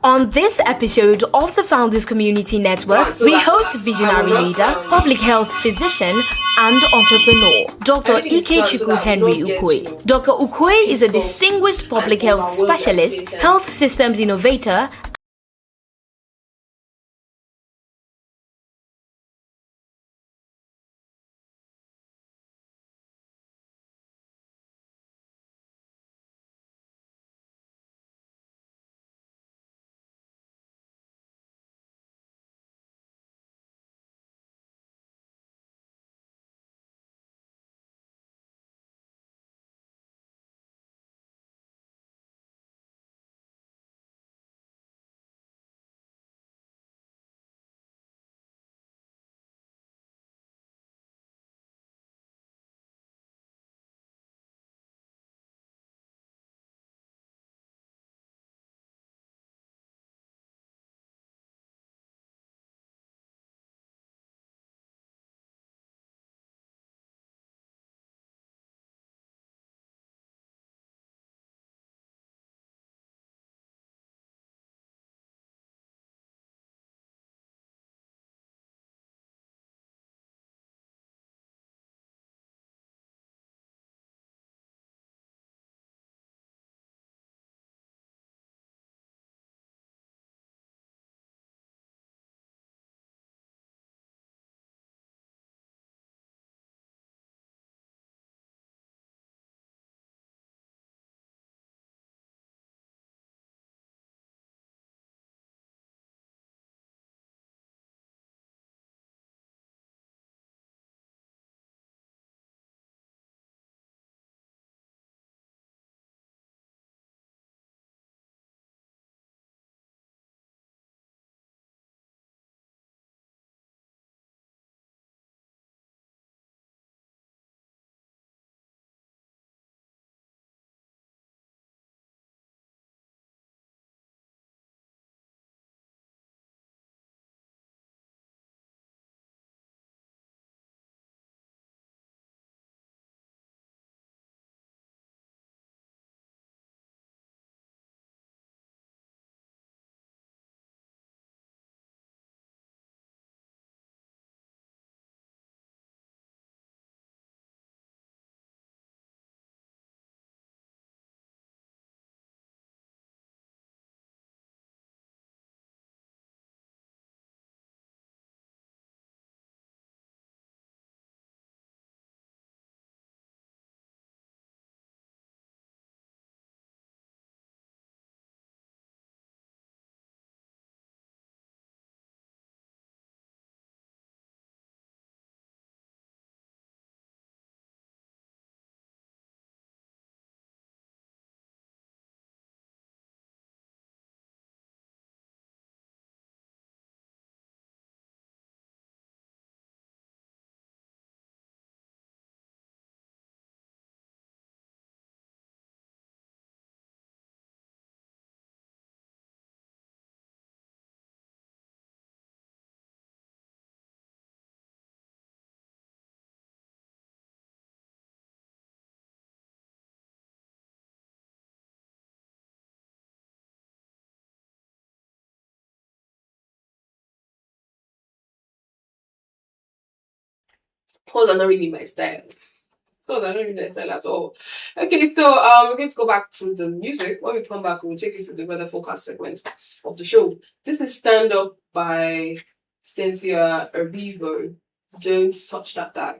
On this episode of the Founders Community Network, we host visionary leader, public health physician, and entrepreneur, Dr. Ikechukwu Henry Ukwe. Dr. Ukwe is a distinguished public health specialist, health systems innovator, Pause are not really my style. Pause are not really my style at all. Okay, so we're going to go back to the music. When we come back, we'll take you through the weather forecast segment of the show. This is Stand Up by Cynthia Erivo. Don't touch that dial.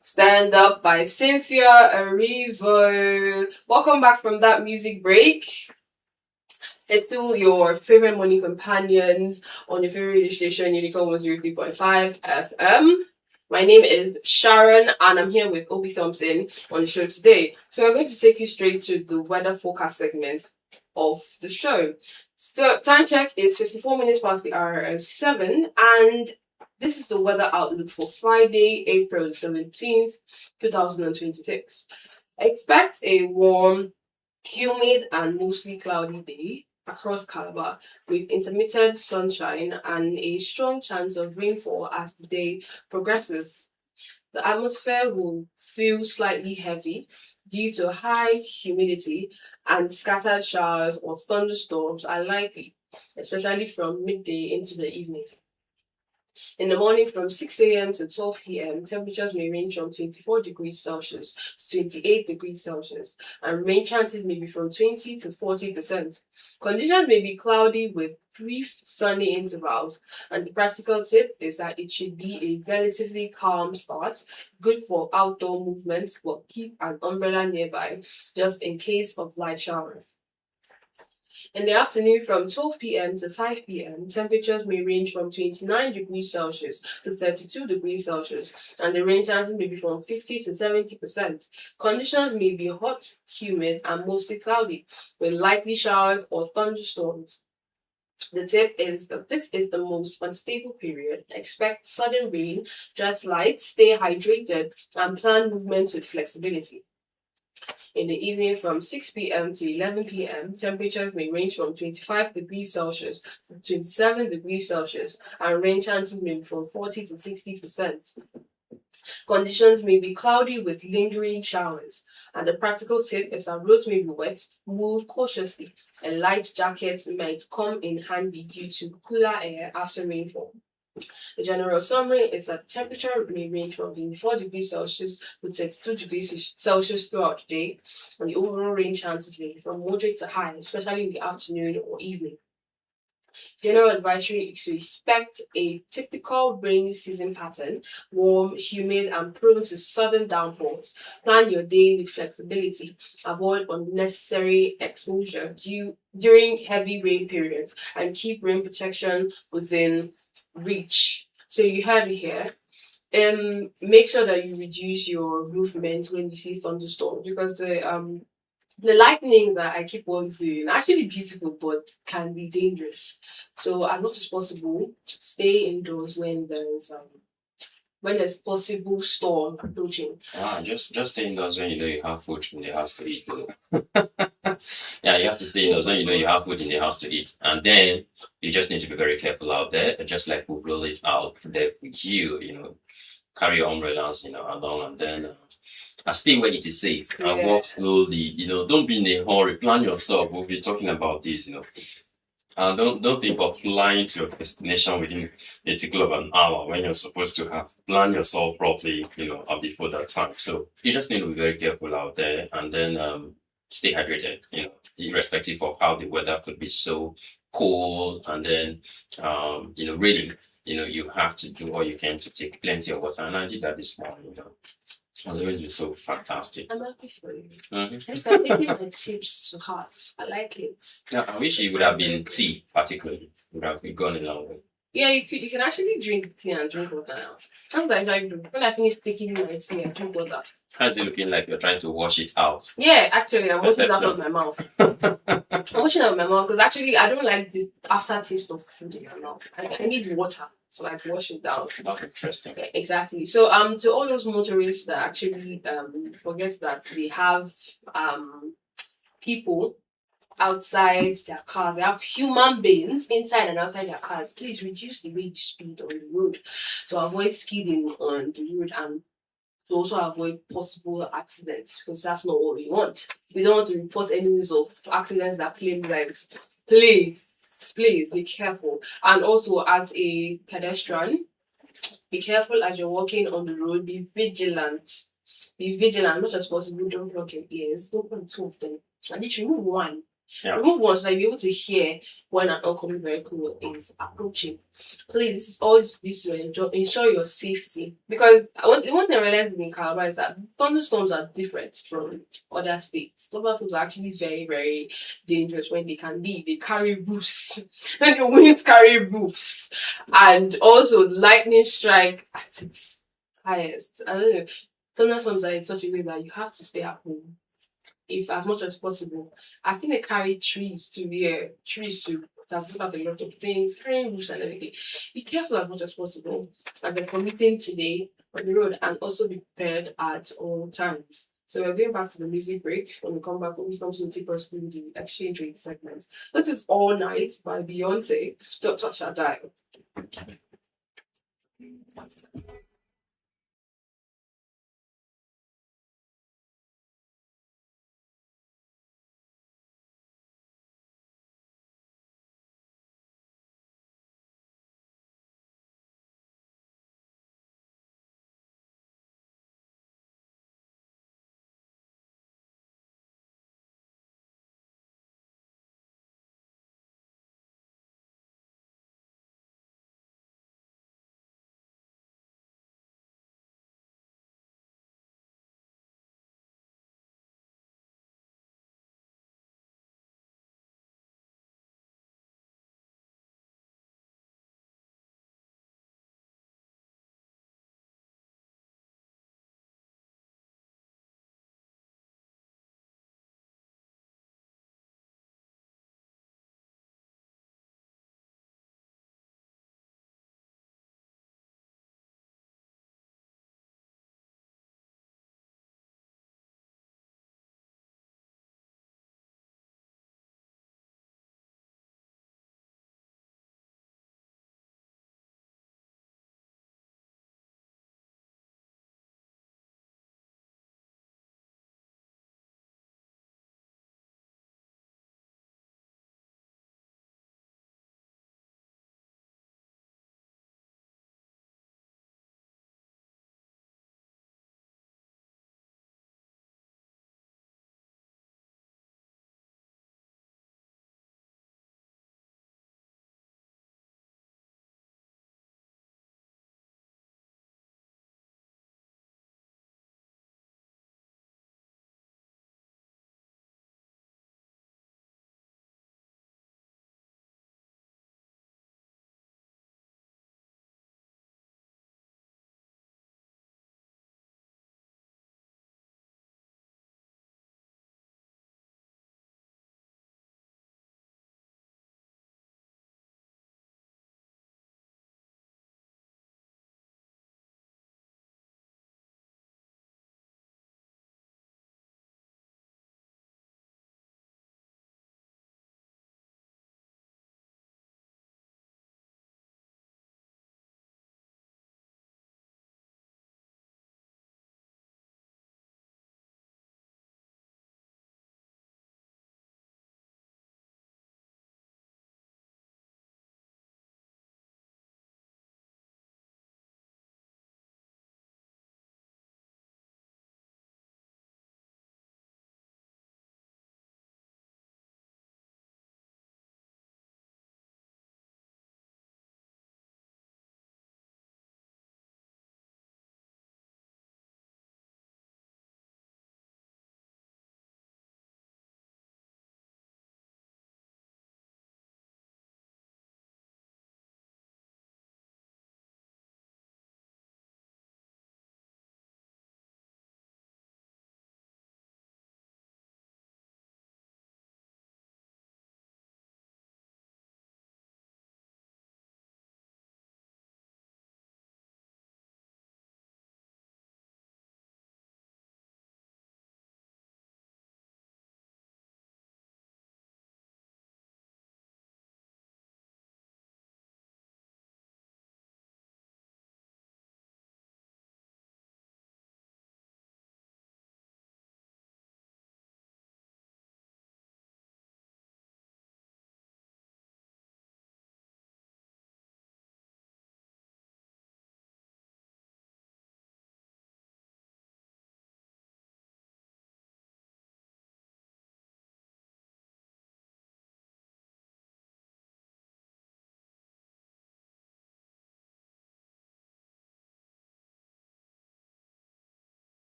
Stand Up by Cynthia Erivo. Welcome back from that music break. It's still your favorite morning companions on your favorite radio station, Unicorn 103.5 FM. My name is Sharon and I'm here with Obi Thompson on the show today. So we're going to take you straight to the weather forecast segment of the show. So time check is 54 minutes past the hour of 7 and this is the weather outlook for Friday, April 17th, 2026. Expect a warm, humid and mostly cloudy day across Calabar with intermittent sunshine and a strong chance of rainfall as the day progresses. The atmosphere will feel slightly heavy due to high humidity and scattered showers or thunderstorms are likely, especially from midday into the evening. In the morning from 6 a.m. to 12 p.m., temperatures may range from 24 degrees Celsius to 28 degrees Celsius, and rain chances may be from 20 to 40%. Conditions may be cloudy with brief sunny intervals, and the practical tip is that it should be a relatively calm start, good for outdoor movements, but keep an umbrella nearby just in case of light showers. In the afternoon from 12 p.m. to 5 p.m., temperatures may range from 29 degrees Celsius to 32 degrees Celsius, and the rain chances may be from 50 to 70%. Conditions may be hot, humid, and mostly cloudy, with likely showers or thunderstorms. The tip is that this is the most unstable period. Expect sudden rain, dress light, stay hydrated, and plan movements with flexibility. In the evening from 6 p.m. to 11 p.m., temperatures may range from 25 degrees Celsius to 27 degrees Celsius, and rain chances may be from 40 to 60%. Conditions may be cloudy with lingering showers, and the practical tip is that roads may be wet, move cautiously. A light jacket might come in handy due to cooler air after rainfall. The general summary is that temperature may range from 24 degrees Celsius to 32 degrees Celsius throughout the day, and the overall rain chances may be from moderate to high, especially in the afternoon or evening. General advisory is to expect a typical rainy season pattern, warm, humid, and prone to sudden downpours. Plan your day with flexibility. Avoid unnecessary exposure during heavy rain periods, and keep rain protection within reach. So you heard it here. Make sure that you reduce your movement when you see thunderstorms, because the lightnings that I keep on seeing are actually beautiful but can be dangerous. So as much as possible, stay indoors when there's possible storm approaching. Just stay indoors when you know you have food in the house to eat. Yeah, you have to stay indoors when you know you have food in the house to eat. And then you just need to be very careful out there, just like we've rolled it out there for you, carry your umbrellas, along, and then stay when it is safe and walk slowly, don't be in a hurry, plan yourself. We'll be talking about this, and don't think of flying to your destination within a tickle of an hour when you're supposed to have planned yourself properly, before that time. So you just need to be very careful out there, and then stay hydrated, irrespective of how the weather could be so cold, and then raining. You have to do all you can to take plenty of water, and I did that this morning. It's always been so fantastic. I'm happy for you. Mm-hmm. If I'm taking my tips to heart, I like it. Yeah, I wish it would have been tea, particularly. Would have gone a long way. Yeah, you can actually drink tea and drink water now. Sometimes I do. When I finish taking my tea, I drink water. How's it looking like you're trying to wash it out? Yeah, actually, I'm washing out of my mouth. I'm washing out of my mouth because actually I don't like the aftertaste of food in my mouth. I need water to wash it down. That's interesting. Yeah, exactly. So to all those motorists that actually forget that they have people outside their cars, they have human beings inside and outside their cars. Please reduce the rate speed on the road to avoid skidding on the road and to also avoid possible accidents, because that's not what we want. We don't want to report any news of accidents that claim lives. Please be careful. And also, as a pedestrian, be careful as you're walking on the road. Be vigilant. Be vigilant, much as possible. Don't block your ears. Don't put two of them. At least remove one. Yeah. Remove one so that you'll be able to hear when an oncoming vehicle is approaching. Please, all this will ensure your safety. Because one thing I realized in Calabar is that thunderstorms are different from other states. Thunderstorms are actually very, very dangerous when they can be. They carry roofs. When the winds carry roofs. And also lightning strike at its highest. I don't know. Thunderstorms are in such a way that you have to stay at home if as much as possible. I think they carry trees to transport out a lot of things, carrying roofs and everything. Be careful as much as possible as you're commuting today on the road, and also be prepared at all times. So we're going back to the music break. When we come back, we'll come to take us through the exchange rate segment. This is All Night by Beyonce. Don't touch that dial.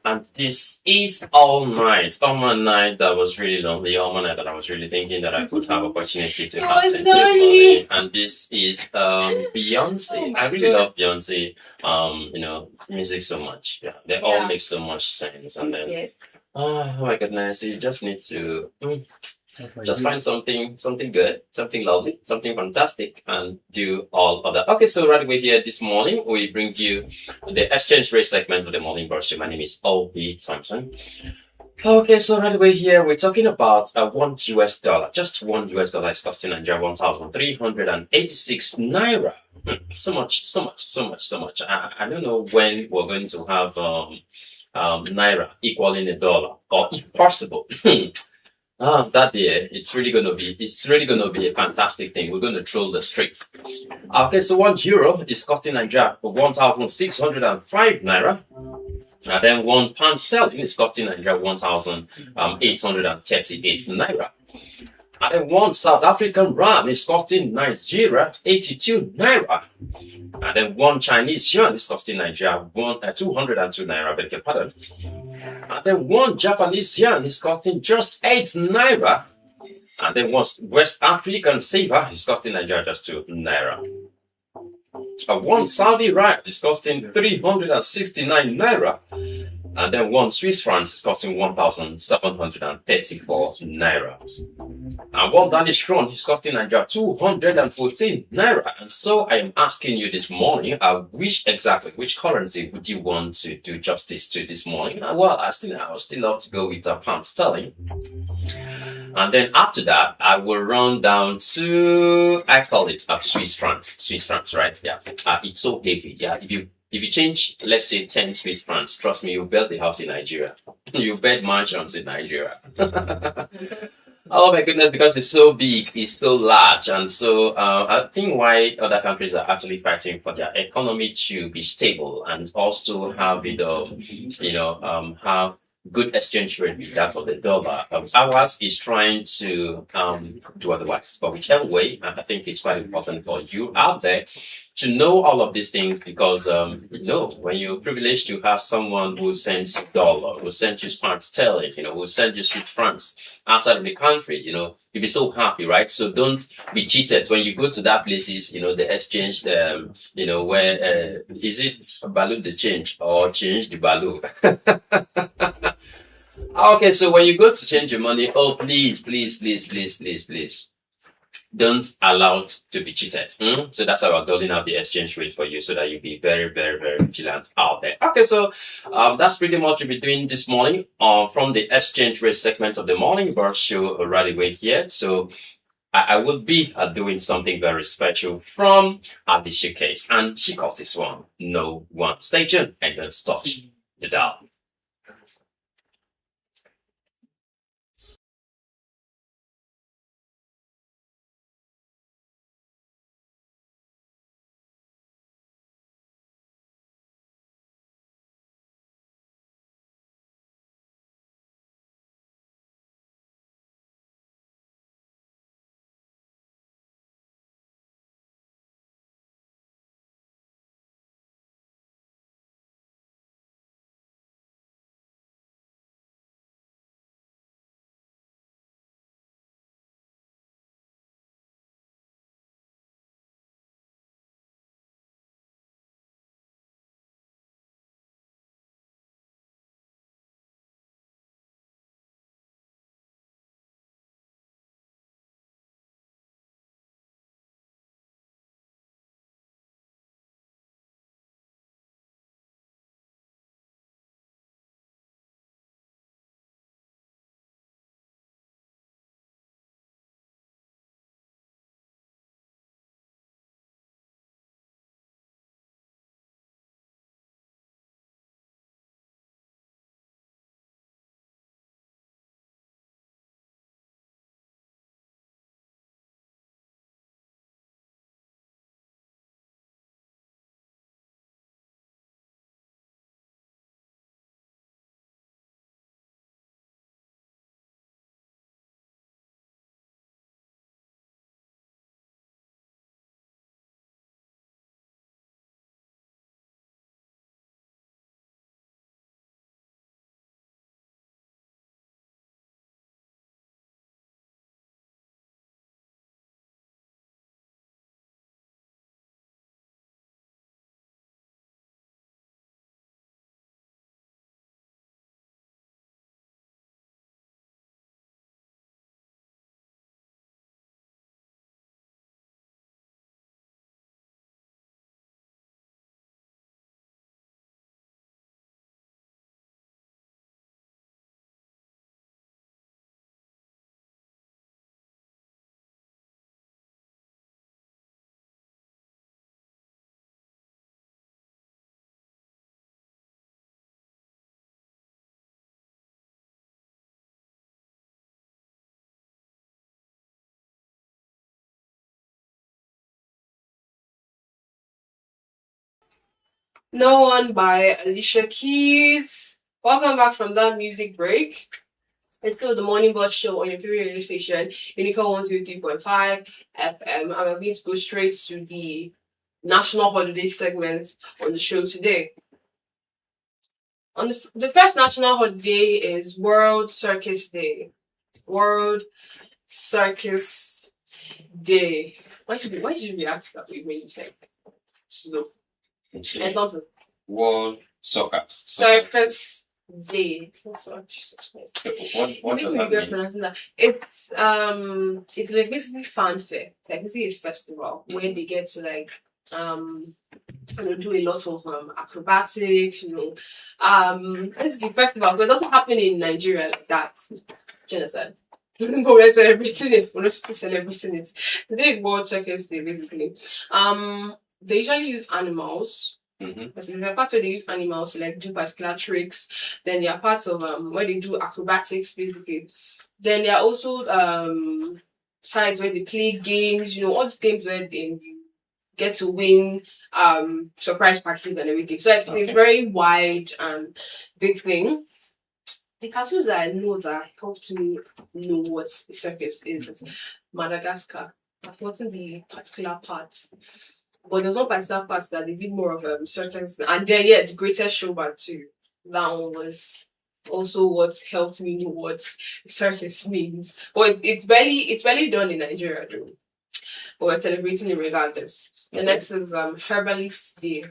And this is all night. All my night that was really lonely. All my night that I was really thinking that I could have opportunity to It have was plenty of lonely. money. And this is Beyonce. Oh my I really God. love Beyonce. Music so much. Yeah, they all Yeah. make so much sense. And then Yeah. oh my goodness, you just need to just find something good, something lovely, something fantastic, and do all of that. Okay, so right away here this morning, we bring you the exchange rate segment of the morning brush. My name is O.B. Thompson. Okay, so right away here, we're talking about $1. Just $1 is costing Nigeria 1,386 naira. So much. I don't know when we're going to have naira equaling a dollar, or if possible. That day, it's really gonna be a fantastic thing. We're gonna troll the streets. Okay, so €1 is costing Nigeria 1,605 naira. And then £1 sterling is costing Nigeria 1,838 naira. And then one South African rand is costing Nigeria 82 naira. And then one Chinese yuan is costing Nigeria 202 naira, beg your pardon. And then one Japanese yen is costing just 8 naira. And then one West African ceiba is costing Nigeria just 2 naira. One Saudi riyal is costing 369 naira. And then one Swiss franc is costing 1,734 naira. And one Danish krone is costing Nigeria 214 naira. And so I am asking you this morning, which currency would you want to do justice to this morning? Well, I would still love to go with pound sterling. And then after that, I will run down to, I call it Swiss francs, right? Yeah. It's so heavy. Yeah. If you change, let's say 10 Swiss francs, trust me, you'll build a house in Nigeria. You build mansions in Nigeria. Oh my goodness, because it's so big, it's so large. And so I think why other countries are actually fighting for their economy to be stable and also have it, have good exchange rate with that of the dollar. Ours is trying to do otherwise. But whichever way, I think it's quite important for you out there to know all of these things because, when you're privileged to have someone who sends you dollar, who sends you pound sterling, who sends you Swiss francs outside of the country, you'll be so happy, right? So don't be cheated when you go to that places, the exchange, where, is it balloon the change or change the balloon? Okay, so when you go to change your money, please, don't allow it to be cheated. So that's how we're doling out the exchange rate for you so that you'll be very, very, very vigilant out there. Okay, so that's pretty much what we're doing this morning from the exchange rate segment of the morning bird show right away here. So I would be doing something very special from the showcase, and she calls this one No One. Stay tuned and don't touch the dial. No One by Alicia Keys. Welcome back from that music break. It's still the Morning Bus Show on your favorite radio station, Unica 103.5 FM. And we're going to go straight to the national holiday segment on the show today. On the first national holiday is World Circus Day. World Circus Day. Why should we ask that way when you say slow? Okay. It doesn't. World Soccer. Circus Day. It's not so Jesus Christ. What does that mean? Pronouncing that. It's like basically fanfare. It's like basically a festival where they get to like do a lot of acrobatics, basically festivals, but it doesn't happen in Nigeria like that. Do you understand? But we're celebrating it. We're not celebrating it. Today is World Circus Day, basically. They usually use animals. Because there's a part where they use animals to like do particular tricks. Then there are parts of where they do acrobatics, basically. Then there are also sides where they play games. All these games where you get to win surprise packages and everything. So it's a very wide and big thing. The cartoons that I know that helped me know what the circus is Madagascar. I've forgotten the particular part. But there's one particular part that they did more of circus. And then, the Greatest Showman too. That one was also what helped me know what circus means. But it's barely done in Nigeria though. But we're celebrating it regardless. The next is Herbalist Day.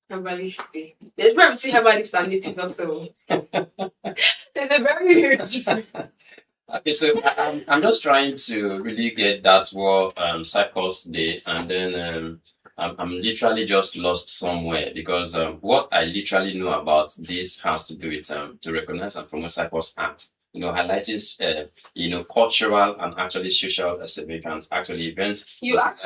Herbalist Day. There's where we see herbalist and native doctor. There's a very huge difference. Okay, so I'm just trying to really get that word Circus Day, and then I'm literally just lost somewhere because what I literally know about this has to do with to recognize and promote circus art. Highlighting cultural and actually social significance, actually events. You asked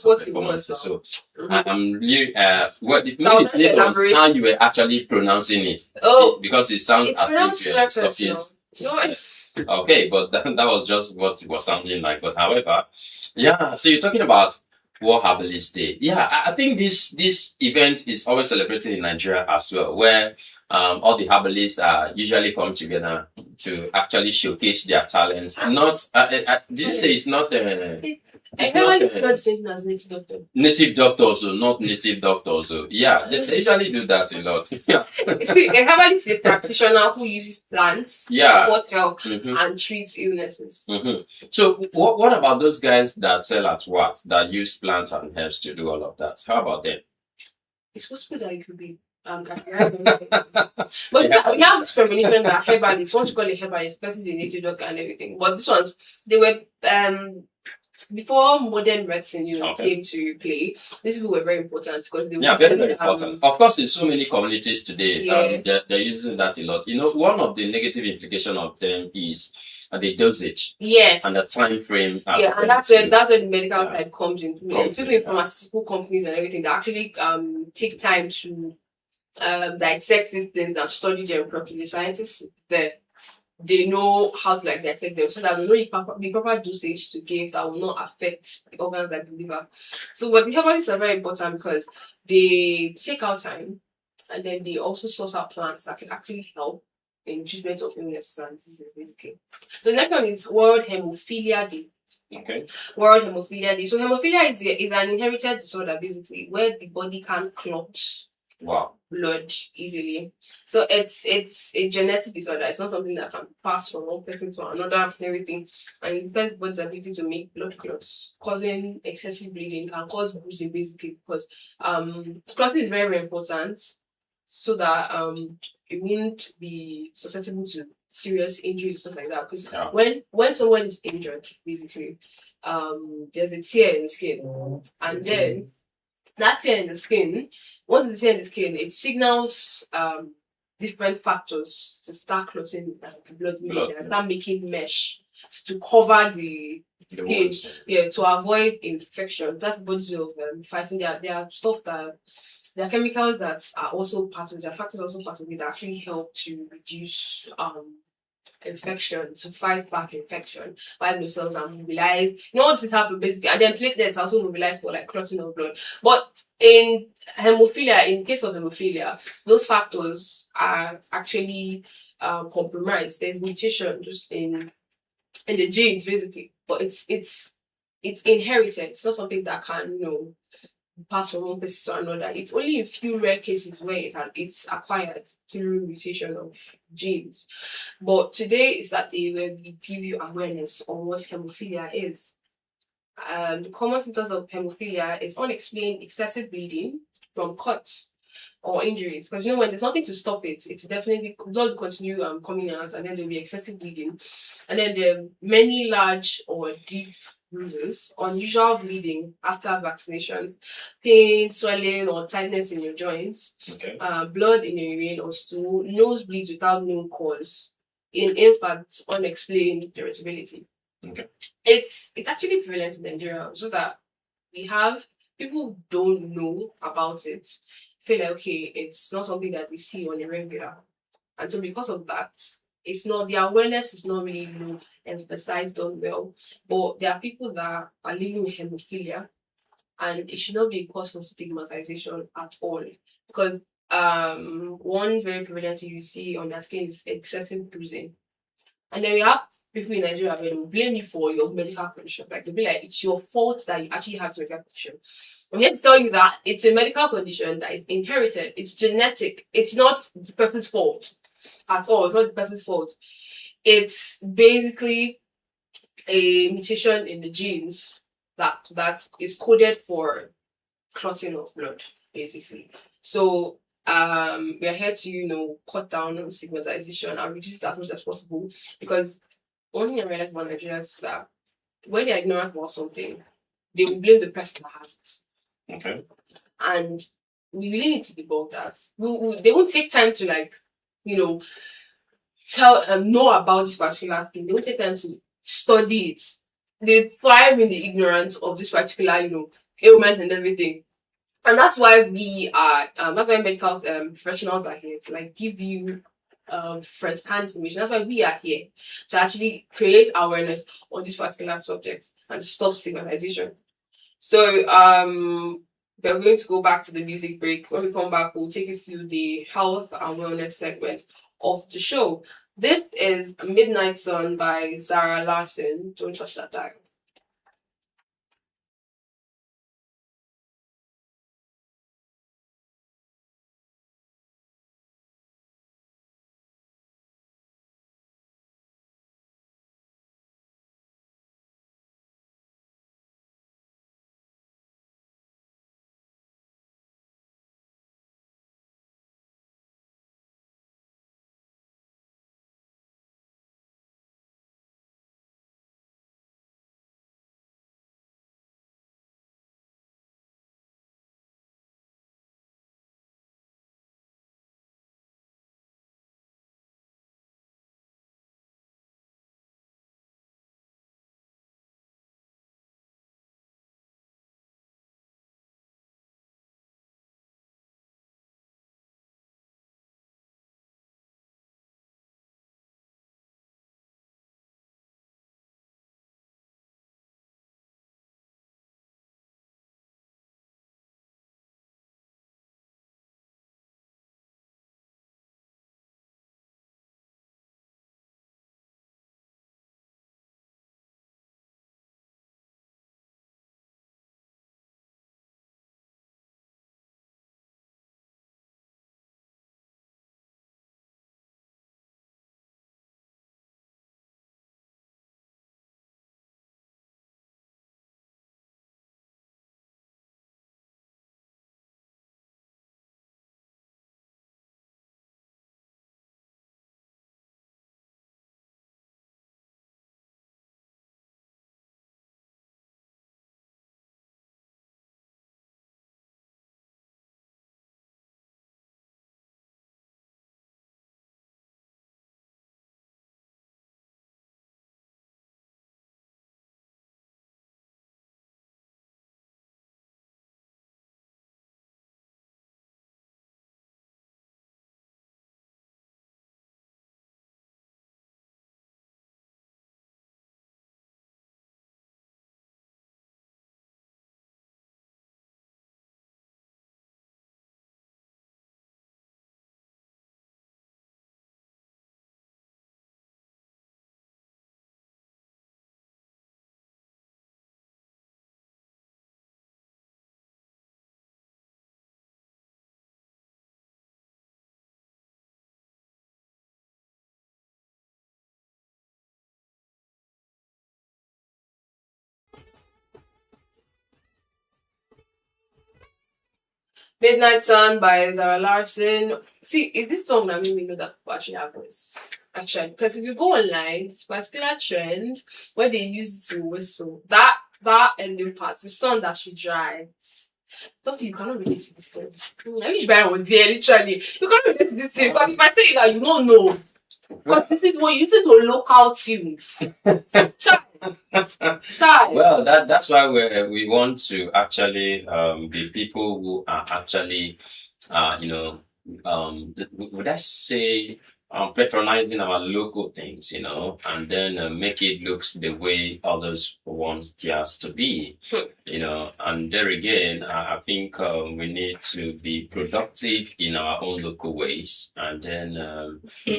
what it was. So I'm really what how you were actually pronouncing it. Oh, because it sounds it's as pronounced if circus. Okay, but that was just what it was sounding like. But however, so you're talking about World Herbalist Day. Yeah, I think this event is always celebrated in Nigeria as well, where all the herbalists usually come together to actually showcase their talents. Not did you say it's not It's not saying as native doctor. Native doctors, or not native doctors. Yeah, they usually do that a lot. Yeah. See, a herbalist is a practitioner who uses plants to support health and treat illnesses. So, what about those guys that sell at what that use plants and herbs to do all of that? How about them? It's possible that it could be. But we have discrimination that herbalists, once you call a herbalist, person is a native doctor and everything. But this ones, they were before modern medicine, came to play. These people were very important because they were very important. Of course, in so many communities today, they're using that a lot. One of the negative implications of them is the dosage. Yes. And the time frame. And that's where the medical side comes in. People in pharmaceutical companies and everything, they actually take time to dissect these things and study them properly. The scientists there, they know how to dissect them so that we know the proper dosage to give that will not affect the organs like the liver. So, but the herbalists are very important because they take out time and then they also source out plants that can actually help in treatment of illnesses and diseases, basically. So the next one is World Hemophilia Day. Okay. World Hemophilia Day. So hemophilia is an inherited disorder, basically, where the body can't clot blood easily. So it's a genetic disorder. It's not something that can pass from one person to another and everything. And it impairs the body's ability to make blood clots, causing excessive bleeding, can cause bruising, basically, because clotting is very, very important so that it won't be susceptible to serious injuries and stuff like that. Because when someone is injured, basically, there's a tear in the skin, and then that tear in the skin, once the tear in the skin, it signals different factors to start clotting blood and start making mesh to cover the skin, to avoid infection. That's the body's way of fighting. There are stuff that there are chemicals that are also part of it. There are factors also part of it that actually help to reduce infection, to fight back infection. White blood cells are mobilized. You know, all this happen basically, and then platelets are also mobilized for like clotting of blood. But in hemophilia, in case of hemophilia, those factors are actually compromised. There's mutation just in the genes basically, but it's inherited. It's not something that can pass from one person to another. It's only a few rare cases where it's acquired through mutation of genes. But today is that day where we give you awareness on what hemophilia is. The common symptoms of hemophilia is unexplained excessive bleeding from cuts or injuries. Because when there's nothing to stop it, it definitely does continue coming out, and then there'll be excessive bleeding. And then there are many large or deep bruises, unusual bleeding after vaccination, pain, swelling, or tightness in your joints, blood in your urine or stool, nosebleeds without known cause. In infants, unexplained irritability. Okay. It's actually prevalent in Nigeria, so that we have people don't know about it. Feel like it's not something that we see on a regular, and so because of that, it's not the awareness is not really emphasized on well. But there are people that are living with hemophilia, and it should not be a cause for stigmatization at all, because one very prevalent thing you see on their skin is excessive bruising, and then we have people in Nigeria where they will blame you for your medical condition. Like they'll be like, it's your fault that you actually have this medical condition. I'm here to tell you that it's a medical condition that is inherited. It's genetic. It's not the person's fault at all. It's not the person's fault. It's basically a mutation in the genes that is coded for clotting of blood, basically. So we are here to cut down on stigmatization and reduce it as much as possible, because one thing I realized about Nigerians is that when they're ignorant about something, they will blame the person that has it. Okay. And we really need to debunk that. They won't take time to know about this particular thing. They won't take time to study it. They thrive in the ignorance of this particular ailment and everything. And that's why we are. That's why medical professionals are here to give you first-hand information. That's why we are here to actually create awareness on this particular subject and stop stigmatization. So we're going to go back to the music break. When we come back, we'll take you through the health and wellness segment of the show. This is Midnight Sun by Zara Larson. Don't touch that dial. Midnight Sun by Zara Larson. See, is this song that made me know that people actually have voice? Actually, because if you go online, this particular trend where they use it to whistle, that ending part, the song that she drives. Don't you cannot relate to this thing. I wish Brian was there, literally. You cannot relate to this thing because if I say it that you don't know. Because this is what you listen to local tunes. Try. Well, that's why we want to actually be people who are actually would I say patronizing our local things, and then make it looks the way others want theirs to be, and there again, I think we need to be productive in our own local ways, and then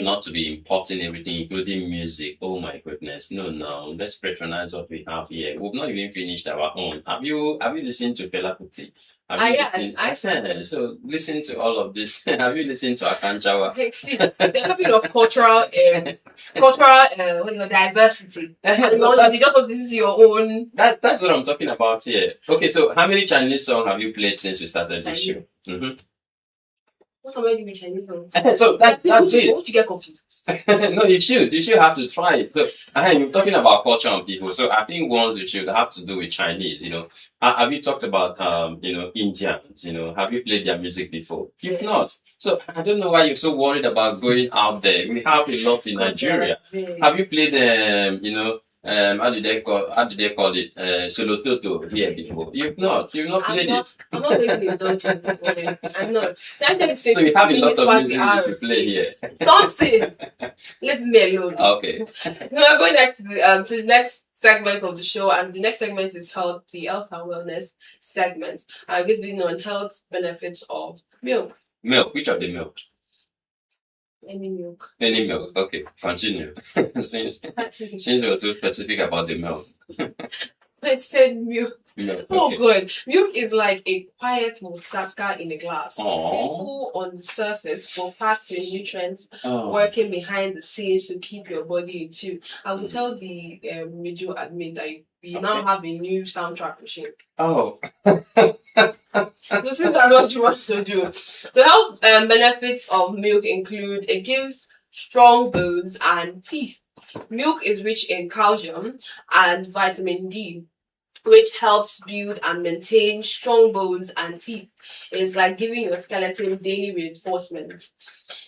not to be importing everything, including music. Oh my goodness, no, let's patronize what we have here. We've not even finished our own. Have you listened to Fela Kuti? So listen to all of this. Have you listened to Akanchawa? They're talking of cultural diversity. You just want to listen to your own. That's what I'm talking about here. Okay, so how many Chinese songs have you played since we started this show? Mm-hmm. What am I doing with Chinese songs? So that's it. Don't you get confused? No, you should. You should have to try it. So, you're talking about culture and people. So I think ones you should have to do with Chinese. Have you talked about Indians? Have you played their music before? You've not. So I don't know why you're so worried about going out there. We have a lot in Nigeria. Have you played how do they call it? Solo Toto here before? You've not played it. I'm not going to indulge in this. I'm not. So you have a lot of music you should play here. Don't sing. Leave me alone. Okay. So we're going next to the next segment of the show, and the next segment is the health and wellness segment. I'm going to be on health benefits of milk. Milk. Which of the milk? Any milk. Any milk. Okay, continue. since we were too specific about the milk. I said milk. Okay. Oh, good. Milk is like a quiet multitasker in a glass. Aww. Simple on the surface, but packed with nutrients, Oh. working behind the scenes to keep your body in tune. I will tell the radio admin that you now have a new soundtrack machine. Oh. So since that's what you want to do. So health benefits of milk include it gives strong bones and teeth. Milk is rich in calcium and vitamin D, which helps build and maintain strong bones and teeth. It is like giving your skeleton daily reinforcement.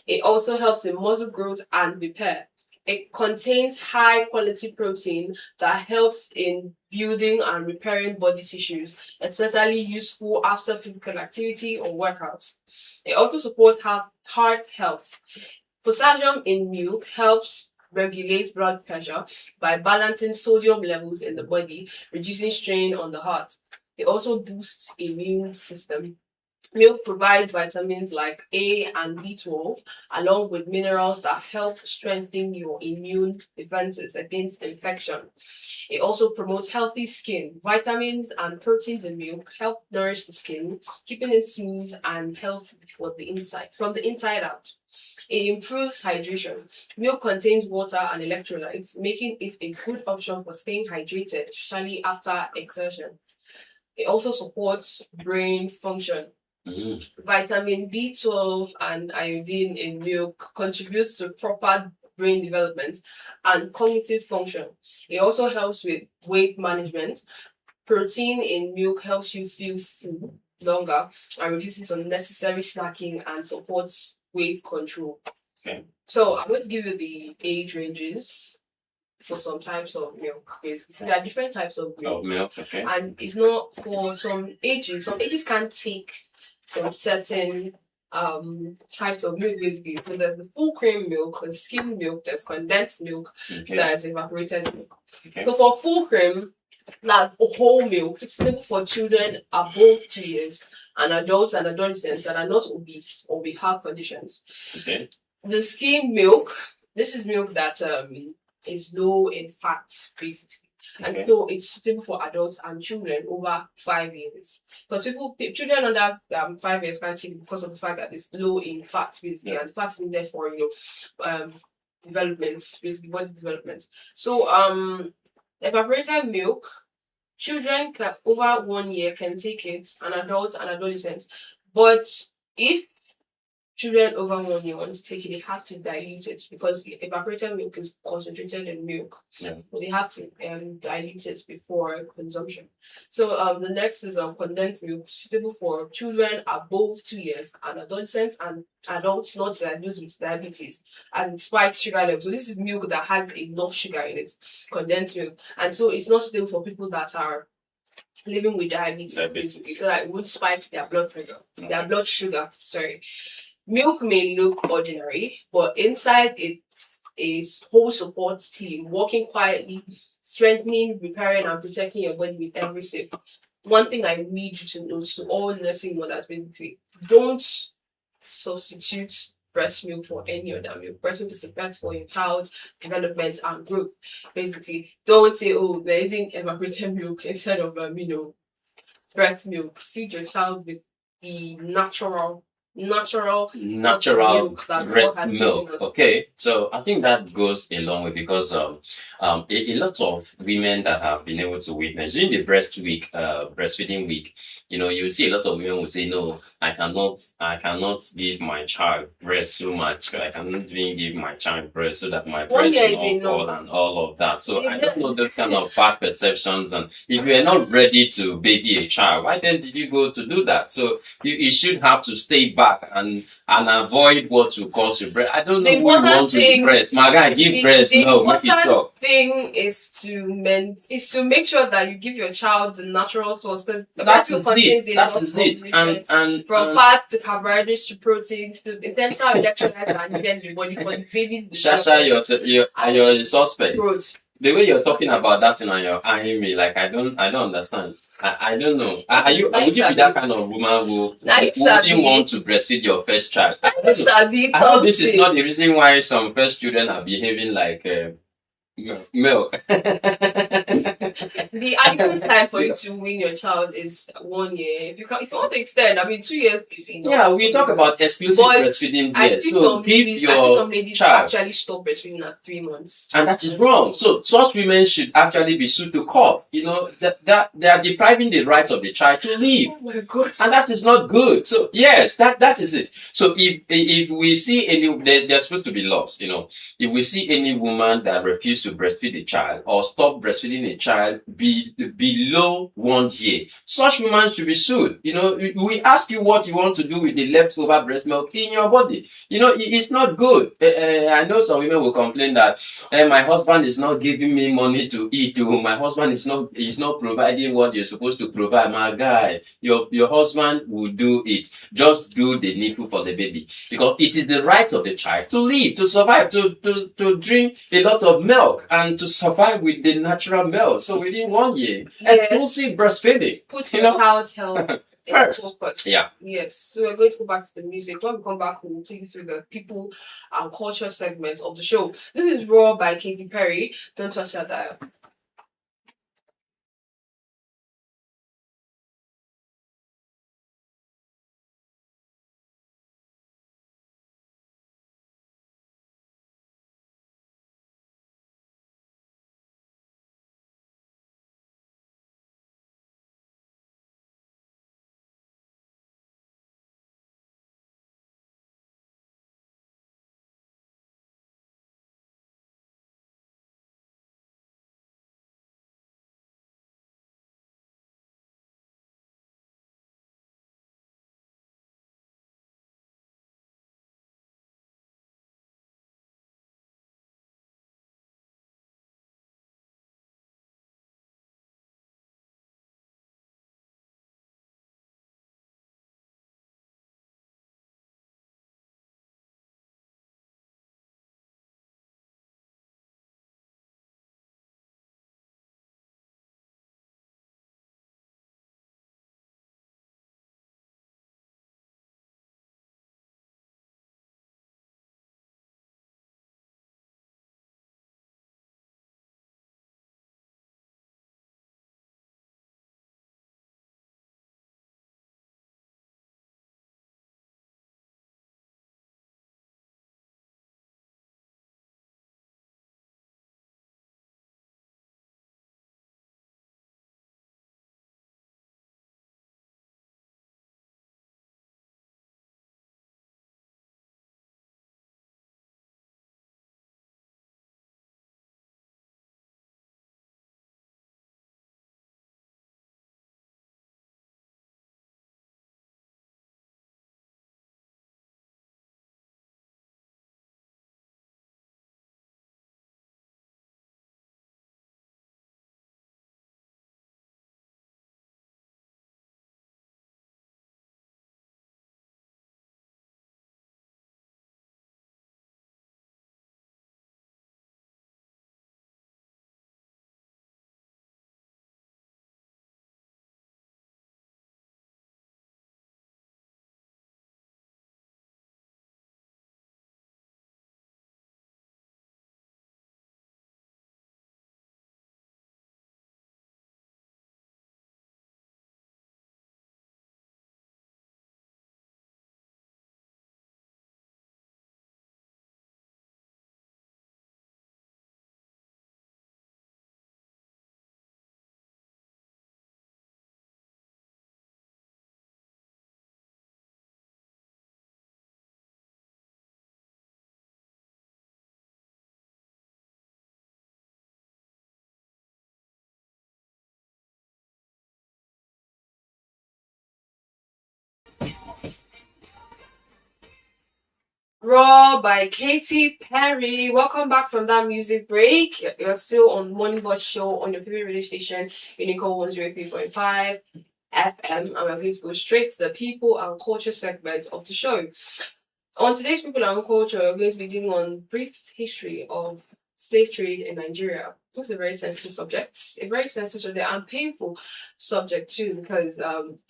It also helps in muscle growth and repair. It contains high quality protein that helps in building and repairing body tissues, especially useful after physical activity or workouts. It also supports heart health. Potassium in milk helps regulate blood pressure by balancing sodium levels in the body, reducing strain on the heart. It also boosts immune system. Milk provides vitamins like A and B12, along with minerals that help strengthen your immune defenses against infection. It also promotes healthy skin. Vitamins and proteins in milk help nourish the skin, keeping it smooth and healthy from the inside out. It improves hydration. Milk contains water and electrolytes, making it a good option for staying hydrated, especially after exertion. It also supports brain function. Vitamin B12 and iodine in milk contributes to proper brain development and cognitive function. It also helps with weight management. Protein in milk helps you feel full longer and reduces unnecessary snacking and supports weight control. Okay. So I'm going to give you the age ranges for some types of milk. Basically, so there are different types of milk. Okay. And it's not for some ages. Some ages can't take some certain types of milk basically. So there's the full cream milk, there's skim milk, there's condensed milk, there's evaporated milk. Okay. So for full cream, that's whole milk. It's suitable for children above 2 years and adults and adolescents that are not obese or with heart conditions. Okay. The skim milk, this is milk that is low in fat basically. And so it's suitable for adults and children over 5 years. Because children under 5 years can't take it because of the fact that it's low in fat, basically, and fat is needed for development, basically body development. So evaporated milk, children over 1 year can take it, and adults and adolescents. But if children over 1 year want to take it, they have to dilute it because evaporated milk is concentrated in milk. Yeah. So they have to dilute it before consumption. So the next is condensed milk, suitable for children above 2 years and adolescents and adults not diagnosed with diabetes, as it spikes sugar level. So this is milk that has enough sugar in it, condensed milk, and so it's not suitable for people that are living with diabetes. Basically, so that it would spike their blood pressure, their blood sugar. Sorry. Milk may look ordinary, but inside it's a whole support team working quietly, strengthening, repairing, and protecting your body with every sip. One thing I need you to know to all nursing mothers, basically, don't substitute breast milk for any other milk. Breast milk is the best for your child's development and growth. Basically, don't say, oh, there isn't evaporated milk instead of breast milk. Feed your child with the natural milk that breast God has milk. given us. Okay, so I think that goes a long way because a lot of women that have been able to witness during the breastfeeding week, you see a lot of women will say, no, I cannot give my child breast so much. I cannot even give my child breast so that my breast will not fall and all of that. So I don't know those kind of bad perceptions. And if you are not ready to baby a child, why then did you go to do that? So you should have to stay back and avoid what will cause you breast. I don't know who you want to breast. My guy, give breast. No, make it stop. Thing is to make sure that you give your child the natural source, because that is it. And from fats to carbohydrates to proteins to essential electrolytes that are needed in the body for the baby's development. You're a suspect. Growth. The way you're talking about that and you're eyeing me, like I don't understand. I don't know. Would you be that kind of woman who wouldn't want to breastfeed your first child? I know this is not the reason why some first children are behaving like milk. The adequate time for you to wean your child is 1 year. If you want to extend, 2 years. Yeah, we talk about exclusive breastfeeding here. So give your child actually stop breastfeeding at 3 months, and that is wrong. So such women should actually be sued to court. That they are depriving the rights of the child to live. Oh my God! And that is not good. So yes, that is it. So if we see they're supposed to be laws. If we see any woman that refuses to breastfeed a child or stop breastfeeding a child below 1 year, such women should be sued. We ask you what you want to do with the leftover breast milk in your body. It's not good. I know some women will complain that my husband is not giving me money to eat. My husband is not providing what you're supposed to provide. My guy, your husband will do it. Just do the needful for the baby, because it is the right of the child to live, to survive, to drink a lot of milk and to survive with the natural milk. So within 1 year, exclusive breastfeeding. Put your child's health first. Yeah. Yes. So we're going to go back to the music. When we come back, we'll take you through the people and culture segment of the show. This is Raw by Katy Perry. Don't touch that dial. Raw by Katy Perry. Welcome back from that music break. You're still on Morning Bus Show on your favorite radio station, Unico 103.5 FM. And we're going to go straight to the people and culture segment of the show. On today's People and Culture, we're going to be doing on brief history of slave trade in Nigeria. It's a very sensitive subject, and painful subject too, because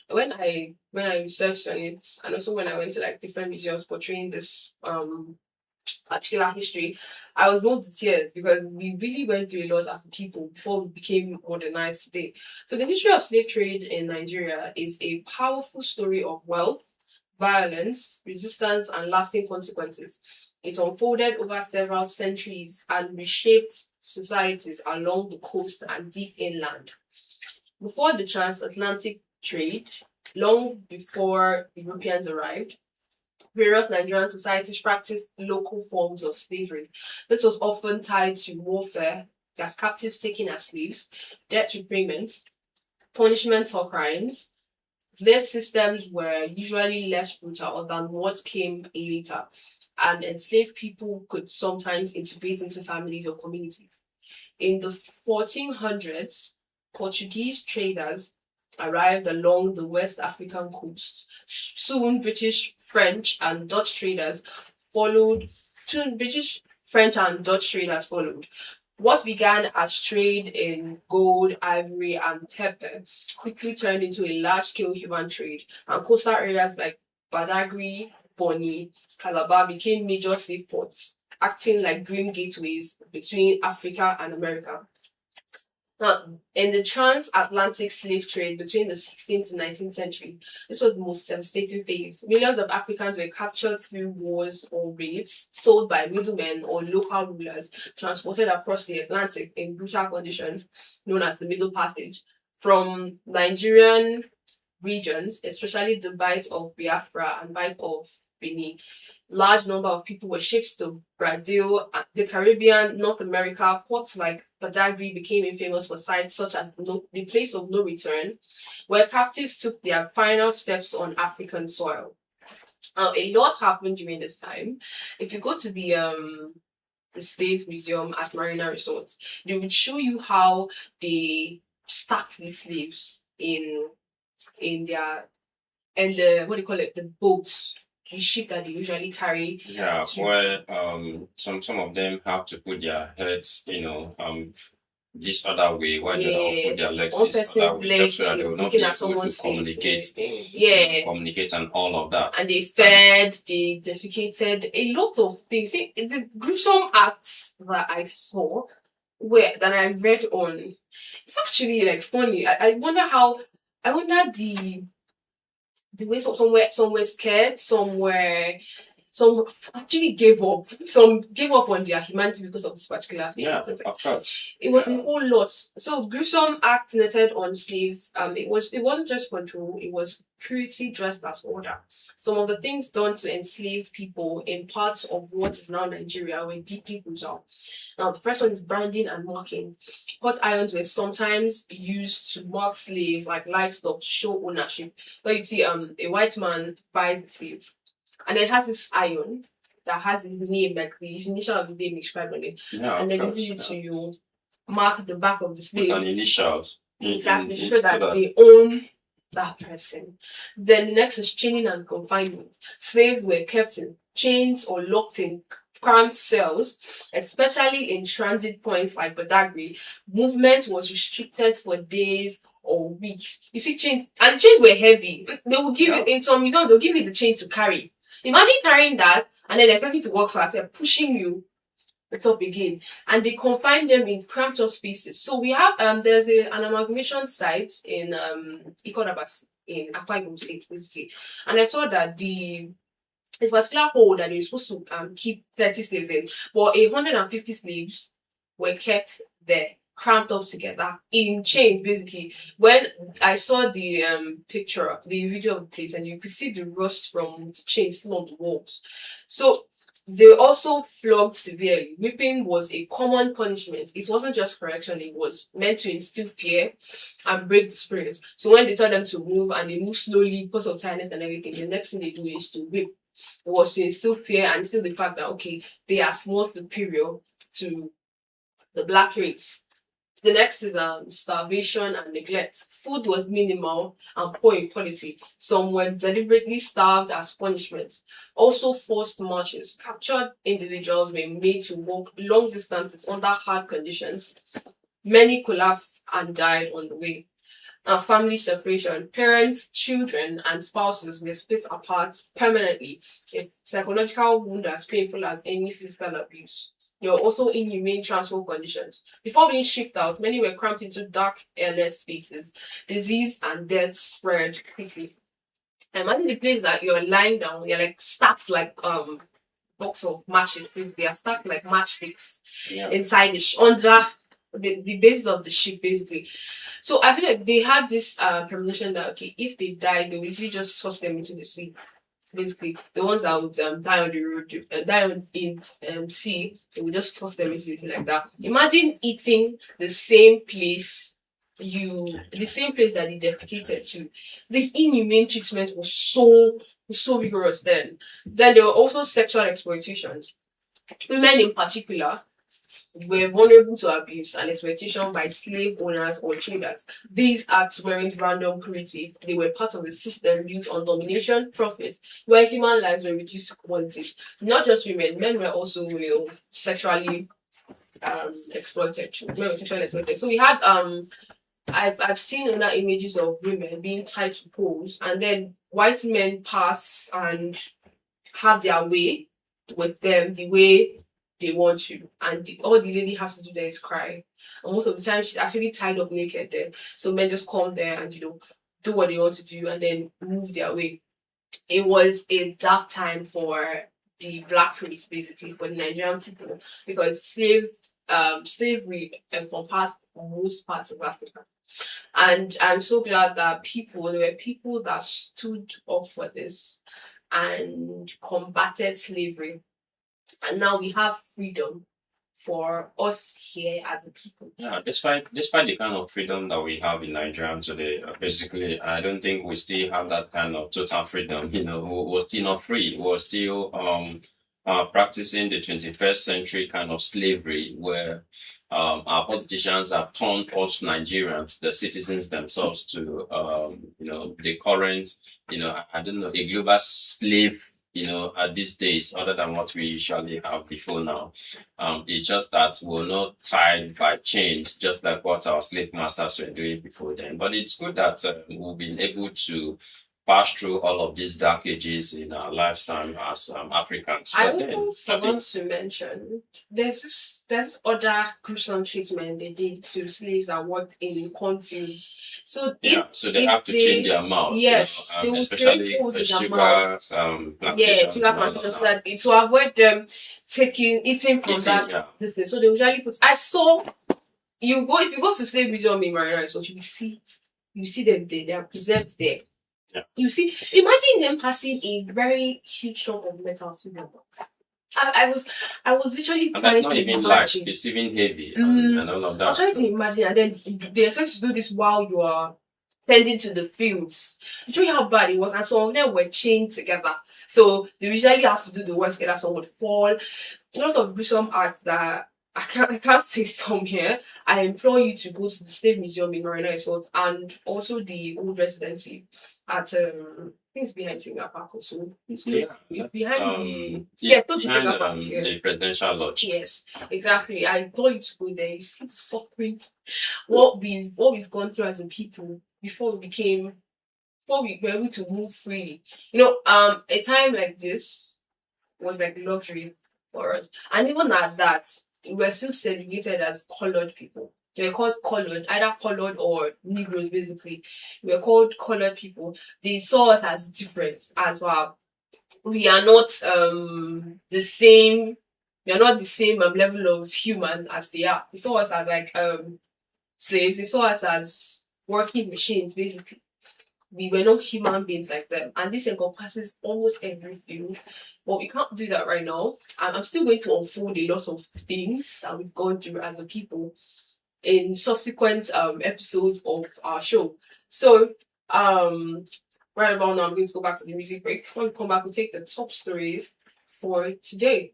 when I researched on it, and also when I went to like different museums portraying this particular history, I was moved to tears because we really went through a lot as people before we became modernized today. So the history of slave trade in Nigeria is a powerful story of wealth, violence, resistance, and lasting consequences. It unfolded over several centuries and reshaped societies along the coast and deep inland. Before the transatlantic trade, long before Europeans arrived, various Nigerian societies practiced local forms of slavery. This was often tied to warfare, as captives taken as slaves, debt repayment, punishment for crimes. Their systems were usually less brutal than what came later, and enslaved people could sometimes integrate into families or communities. In the 1400s, Portuguese traders arrived along the West African coast. Soon, British, French, and Dutch traders followed. What began as trade in gold, ivory, and pepper quickly turned into a large-scale human trade, and coastal areas like Badagry, Bonny, Calabar became major slave ports, acting like grim gateways between Africa and America. Now, in the transatlantic slave trade between the 16th to 19th century, this was the most devastating phase. Millions of Africans were captured through wars or raids, sold by middlemen or local rulers, transported across the Atlantic in brutal conditions known as the Middle Passage. From Nigerian regions, especially the Bight of Biafra and Bight of Benin, large number of people were shipped to Brazil, the Caribbean, North America. Ports like Badagry became infamous for sites such as the place of no return, where captives took their final steps on African soil. A lot happened during this time. If you go to the slave museum at Marina Resort, they would show you how they stacked the slaves in their the boats, the ship that they usually carry. Yeah, where some of them have to put their heads, this other way, while they don't put their legs this other way, just so that they will not be able to communicate and all of that. And they fed, they defecated, a lot of things. It's a gruesome acts that I saw that I read on. It's actually like funny. I wonder the way some were scared, some actually gave up. Some gave up on their humanity because of this particular thing. Yeah, of course. It was a whole lot. So gruesome acts netted on slaves. It wasn't just control, it was cruelty dressed as order. Some of the things done to enslaved people in parts of what is now Nigeria were deeply brutal. Now the first one is branding and marking. Hot irons were sometimes used to mark slaves like livestock to show ownership. But you see, a white man buys the slave, and it has this iron that has his name, like his initial of his name described on it. Yeah, and then uses it to mark the back of the slave. With an initials. Exactly, so that they own that person. Then the next is chaining and confinement. Slaves were kept in chains or locked in cramped cells, especially in transit points like Badagry. Movement was restricted for days or weeks. You see, chains, and the chains were heavy. They will give you, in some museums, they'll give you the chains to carry. Imagine carrying that and then expecting to walk fast. They're pushing you up again, and they confine them in cramped up spaces. So we have there's an amalgamation site in Ikodabas in Akwa Ibom State, basically, and I saw that this particular hole that they're supposed to keep 30 slaves in, but 150 slaves were kept there, cramped up together in chains. Basically, when I saw the video of the place, and you could see the rust from the chains still on the walls. So they also flogged severely. Whipping was a common punishment. It wasn't just correction, it was meant to instill fear and break the spirits. So when they tell them to move and they move slowly because of tiredness and everything, the next thing they do is to whip. It was to instill fear and instill the fact that, okay, they are more superior to the black race. The next is starvation and neglect. Food was minimal and poor in quality. Some were deliberately starved as punishment. Also, forced marches. Captured individuals were made to walk long distances under hard conditions. Many collapsed and died on the way. And family separation. Parents, children, and spouses were split apart permanently. A psychological wound as painful as any physical abuse. There were also inhumane transport conditions. Before being shipped out, many were cramped into dark, airless spaces. Disease and death spread quickly. Imagine the place that you're lying down, you're like stacked like box of matches. They are stacked like matchsticks inside under the basis of the ship, basically. So I feel like they had this premonition that, okay, if they die, they will usually just toss them into the sea. Basically, the ones that would die on the road, die on in sea, they would just toss them into the sea like that. Imagine eating the same place that they defecated to. The inhumane treatment was so rigorous then. Then there were also sexual exploitations. Women in particular were vulnerable to abuse and exploitation by slave owners or traders. These acts weren't random cruelty. They were part of a system built on domination, profit, where human lives were reduced to commodities. Not just women, men were also, sexually exploited. Men were sexually exploited. So we had I've seen other images of women being tied to poles, and then white men pass and have their way with them the way they want to, and all the lady has to do there is cry. And most of the time, she's actually tied up naked there. So men just come there and do what they want to do and then move their way. It was a dark time for the black race, basically, for the Nigerian people, because slavery encompassed most parts of Africa. And I'm so glad that there were people that stood up for this and combated slavery. And now we have freedom for us here as a people. Yeah, despite the kind of freedom that we have in Nigeria today, basically, I don't think we still have that kind of total freedom. We're still not free. We're still practicing the 21st century kind of slavery where our politicians have turned us Nigerians, the citizens themselves, to the current, I don't know, a global slave. At these days, other than what we usually have before now. It's just that we're not tied by chains, just like what our slave masters were doing before then. But it's good that we've been able to pass through all of these dark ages in our lifetime as Africans. I also forgot to mention there's this other gruesome treatment they did to slaves that worked in cornfields. So they have to change their mouths. Yes, they will especially holes in their sugar mouths. plantations. Sugar plantations, so that to avoid them eating from that. This thing. So they usually put. I saw if you go to slave museum in Marina, so you see them there. They are preserved there. Yeah. You see, imagine them passing a very huge chunk of metal through their box. I was literally and trying that's not to even imagine. light, it's even heavy and all of that. I was trying to imagine, and then they expect to do this while you are tending to the fields. To show you how bad it was, and some of them were chained together. So they usually have to do the work together. Some would fall. A lot of gruesome acts that I can't say some here. I implore you to go to the Slave Museum in Marina Resort and also the old residency at I think it's behind Finger Park also. It's behind the presidential lodge. Yes, exactly. I implore you to go there. You see the suffering, what we've gone through as a people before we were able to move freely. A time like this was like luxury for us, and even at that, we were still segregated as colored people. They were called colored, either colored or Negroes, basically. We were called colored people. They saw us as different as well. We are not the same. We are not the same level of humans as they are. They saw us as like slaves. They saw us as working machines, basically. We were not human beings like them. And this encompasses almost every field. But we can't do that right now. And I'm still going to unfold a lot of things that we've gone through as a people in subsequent episodes of our show. So Right about now, I'm going to go back to the music break. When we come back, we'll take the top stories for today.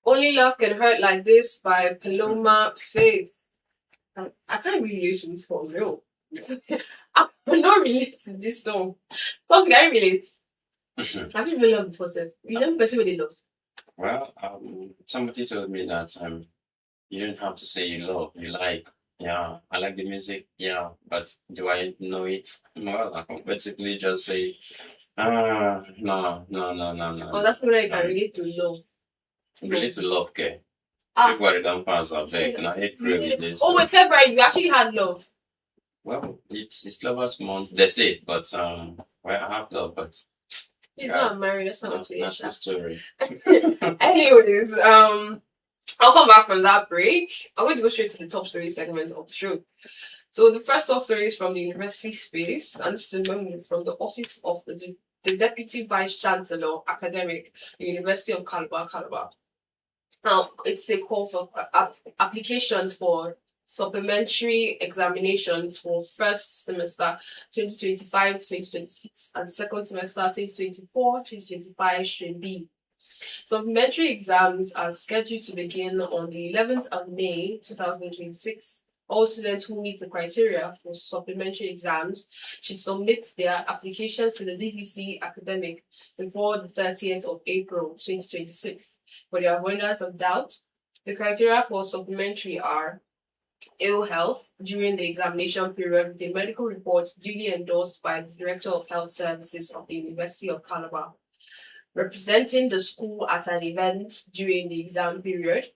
Only Love Can Hurt Like This by Paloma Faith. I can't relate to this for real. I cannot relate to this song. Because I can't relate. Have you been loved before, sir? You never person really love. Well, somebody told me that you don't have to say you love, you like. Yeah, I like the music. Yeah, but do I know it? Well, I can basically just say, no. Oh, that's when I can relate to love. Relate to love, okay? Ah. February don't pass our back. Now April with this. Oh, wait, February, you actually had love. Well, it's lovers month. They say, but well, I have love, but He's not married. That's not that's the story. Anyways, I'll come back from that break. I'm going to go straight to the top story segment of the show. So the first top story is from the university space, and this is a memo from the office of the Deputy Vice Chancellor Academic, the University of Calabar. Now, it's a call for applications for supplementary examinations for first semester 2025-2026 and second semester 2024-2025 stream B. Supplementary exams are scheduled to begin on the 11th of May 2026. All students who meet the criteria for supplementary exams should submit their applications to the DVC academic before the 30th of April 2026. For the avoidance of doubt, the criteria for supplementary are ill health during the examination period with a medical report duly endorsed by the Director of Health Services of the University of Calabar, representing the school at an event during the exam period,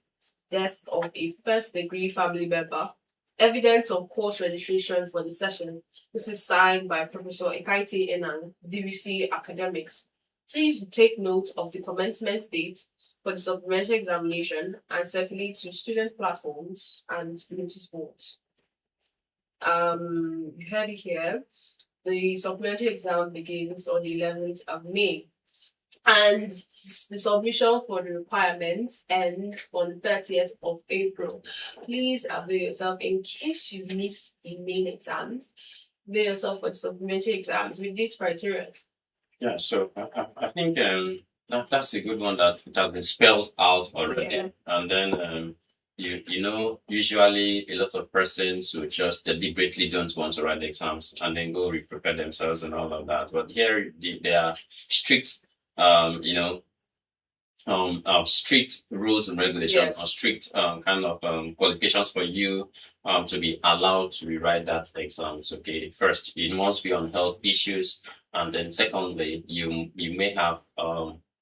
death of a first-degree family member, evidence of course registration for the session. This is signed by Professor Ekaite Enan, DVC Academics. Please take note of the commencement date for the supplementary examination and circulate to student platforms and notice boards. You heard it here. The supplementary exam begins on the 11th of May. And the submission for the requirements ends on the 30th of April. Please avail yourself in case you've missed the main exams. Avail yourself for the supplementary exams with these criteria. Yeah, so I think that's a good one that it has been spelled out already. Yeah. And then you know, usually a lot of persons who just deliberately don't want to write the exams and then go re-prepare themselves and all of that. But here there are strict strict rules and regulations, or strict kind of qualifications for you to be allowed to rewrite that exams. Okay, first it must be on health issues, and then secondly, you may have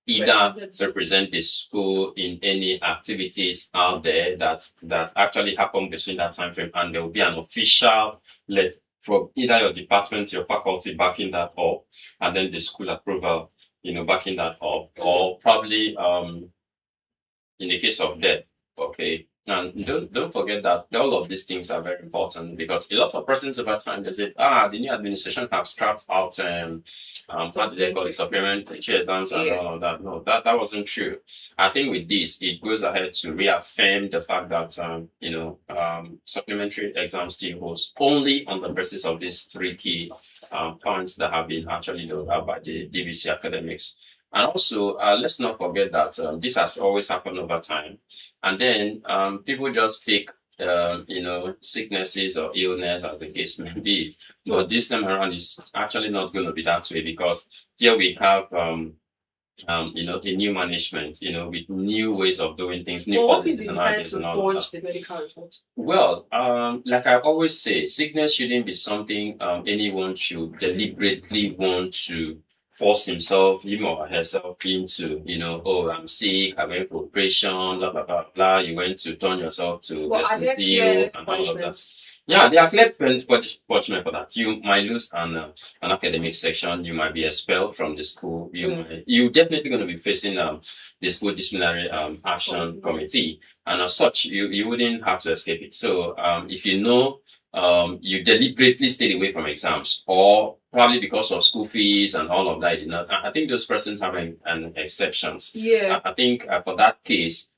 either represent the school in any activities out there that actually happen between that time frame, and there will be an official letter from either your department, your faculty backing that up, and then the school approval, backing that up, or probably in the case of death. Okay. And don't forget that all of these things are very important, because a lot of persons over time they say, the new administration have scrapped out how do they call it, supplementary exams and all of that. No, that wasn't true. I think with this it goes ahead to reaffirm the fact that supplementary exams still holds only on the basis of these three key points that have been actually done by the DVC academics. And also, let's not forget that this has always happened over time. And then people just fake, sicknesses or illness, as the case may be. But this time around, it's actually not going to be that way, because here we have, a new management, with new ways of doing things, new policies and ideas and all of that. The medical report? Well, like I always say, sickness shouldn't be something anyone should deliberately want to force himself, him or herself into, I'm sick, I went for operation, blah, blah, blah, blah. You went to turn yourself to steel and all of that. Yeah, they are clear punishment for that. You might lose an academic section. You might be expelled from the school. You're definitely going to be facing the school disciplinary action committee. And as such, you wouldn't have to escape it. So if you you deliberately stayed away from exams, or probably because of school fees and all of that, I think those persons have an exceptions. Yeah. I think for that case,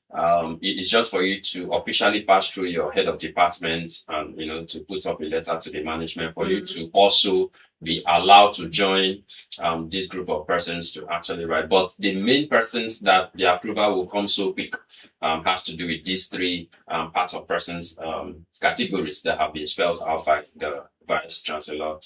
it's just for you to officially pass through your head of department and to put up a letter to the management for you to also be allowed to join this group of persons to actually write. But the main persons that the approval will come so quick has to do with these three parts of persons categories that have been spelled out by the Vice Chancellor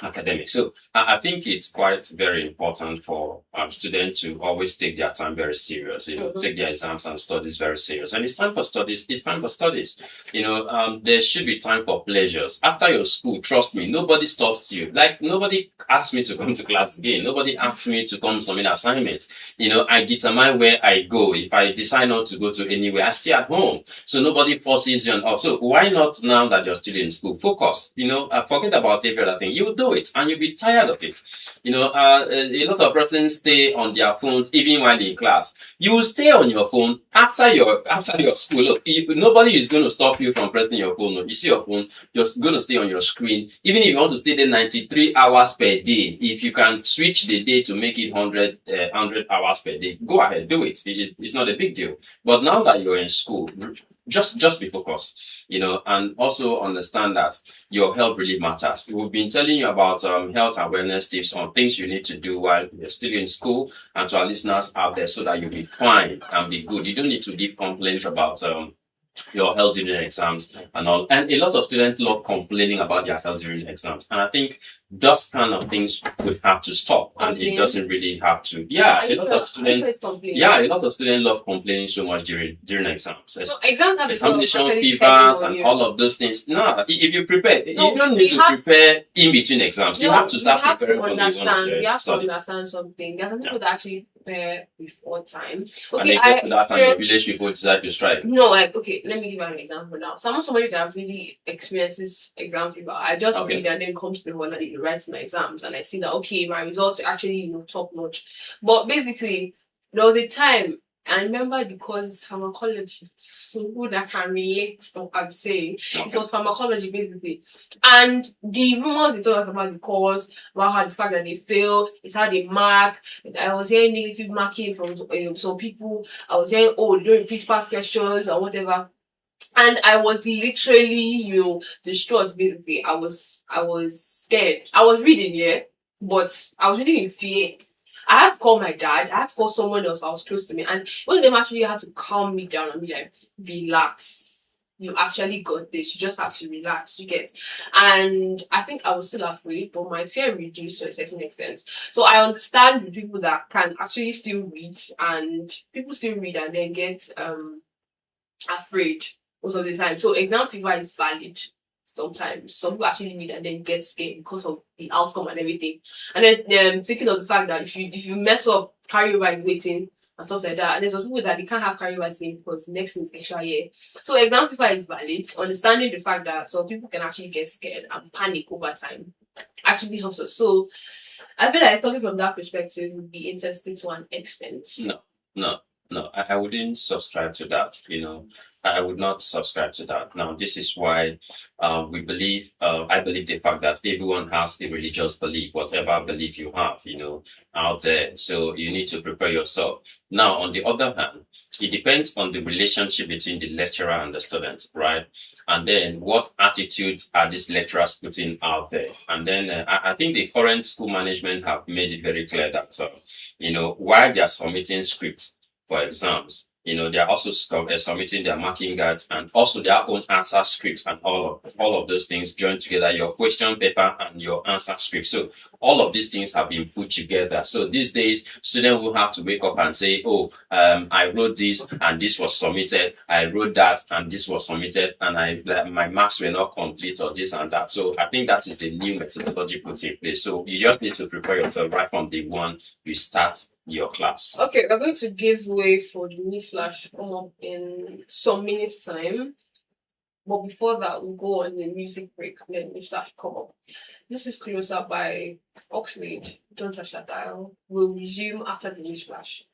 academic. So I think it's quite very important for students to always take their time very serious, take their exams and studies very serious. And it's time for studies, it's time for studies. There should be time for pleasures. After your school, trust me, nobody stops you. Like, nobody asks me to come to class again. Nobody asks me to come submit assignments. I determine where I go. If I decide not to go to anywhere, I stay at home. So nobody forces you on. So why not, now that you're still in school, focus, forget about every other thing. You do it and you'll be tired of it. A lot of persons stay on their phones even while in class. You will stay on your phone after your school. Look, nobody is going to stop you from pressing your phone. You see your phone, you're going to stay on your screen. Even if you want to stay there 93 hours per day, if you can switch the day to make it 100 hours per day, go ahead, do it. It's not a big deal. But now that you're in school, just be focused, and also understand that your health really matters. We've been telling you about health awareness tips on things you need to do while you're still in school, and to our listeners out there, so that you'll be fine and be good. You don't need to give complaints about your health during exams and all. And a lot of students love complaining about their health during exams. And I think those kind of things would have to stop. And it doesn't really have to. Yeah, a lot of students love complaining so much during exams. So exams have examination fevers and all of those things. No, if you prepare, you don't need to prepare in between exams. You have to start preparing for the studies. You have to understand something. There are some people that actually prepare before time. Okay, and after that time, the village people decide to strike. No, let me give you an example now. Somebody that really experiences exam fever, I just read and then comes to the one that you write my exams, and I see that my results are actually top notch. But basically, there was a time, I remember, because it's pharmacology, who that can relate to what I'm saying. It was pharmacology basically, and the rumors they told us about the cause, about how the fact that they fail, it's how they mark. I was hearing negative marking from some people. I was hearing, they don't repeat past questions or whatever. And I was literally, distraught. Basically, I was scared. I was reading, but I was reading in fear. I had to call my dad. I had to call someone else that was close to me, and one of them actually had to calm me down and be like, "Relax. You actually got this. You just have to relax. You get." And I think I was still afraid, but my fear reduced to a certain extent. So I understand the people that can actually still read, and people still read and then get afraid most of the time. So exam fever is valid sometimes. Some people actually read and then get scared because of the outcome and everything. And then thinking of the fact that if you mess up, carryover is waiting and stuff like that. And there's some people that they can't have carryover again because the next thing is extra year. So exam fever is valid. Understanding the fact that some people can actually get scared and panic over time actually helps us. So I feel like talking from that perspective would be interesting to an extent. No, I wouldn't subscribe to that. I would not subscribe to that. Now, this is why I believe the fact that everyone has a religious belief, whatever belief you have, out there. So you need to prepare yourself. Now, on the other hand, it depends on the relationship between the lecturer and the student, right? And then what attitudes are these lecturers putting out there? And then I think the current school management have made it very clear that, while they are submitting scripts for exams, they are also submitting their marking guides and also their own answer scripts, and all of those things joined together, your question paper and your answer script. So all of these things have been put together. So these days, students will have to wake up and say, I wrote this and this was submitted. I wrote that and this was submitted, and my marks were not complete, or this and that. So I think that is the new methodology put in place. So you just need to prepare yourself right from the one you start your class. Okay, we're going to give way for the new flash to come up in some minutes time. But before that, we'll go on the music break and then the flash come up. This is Closer by Oxlade. Don't touch that dial. We'll resume after the news flash.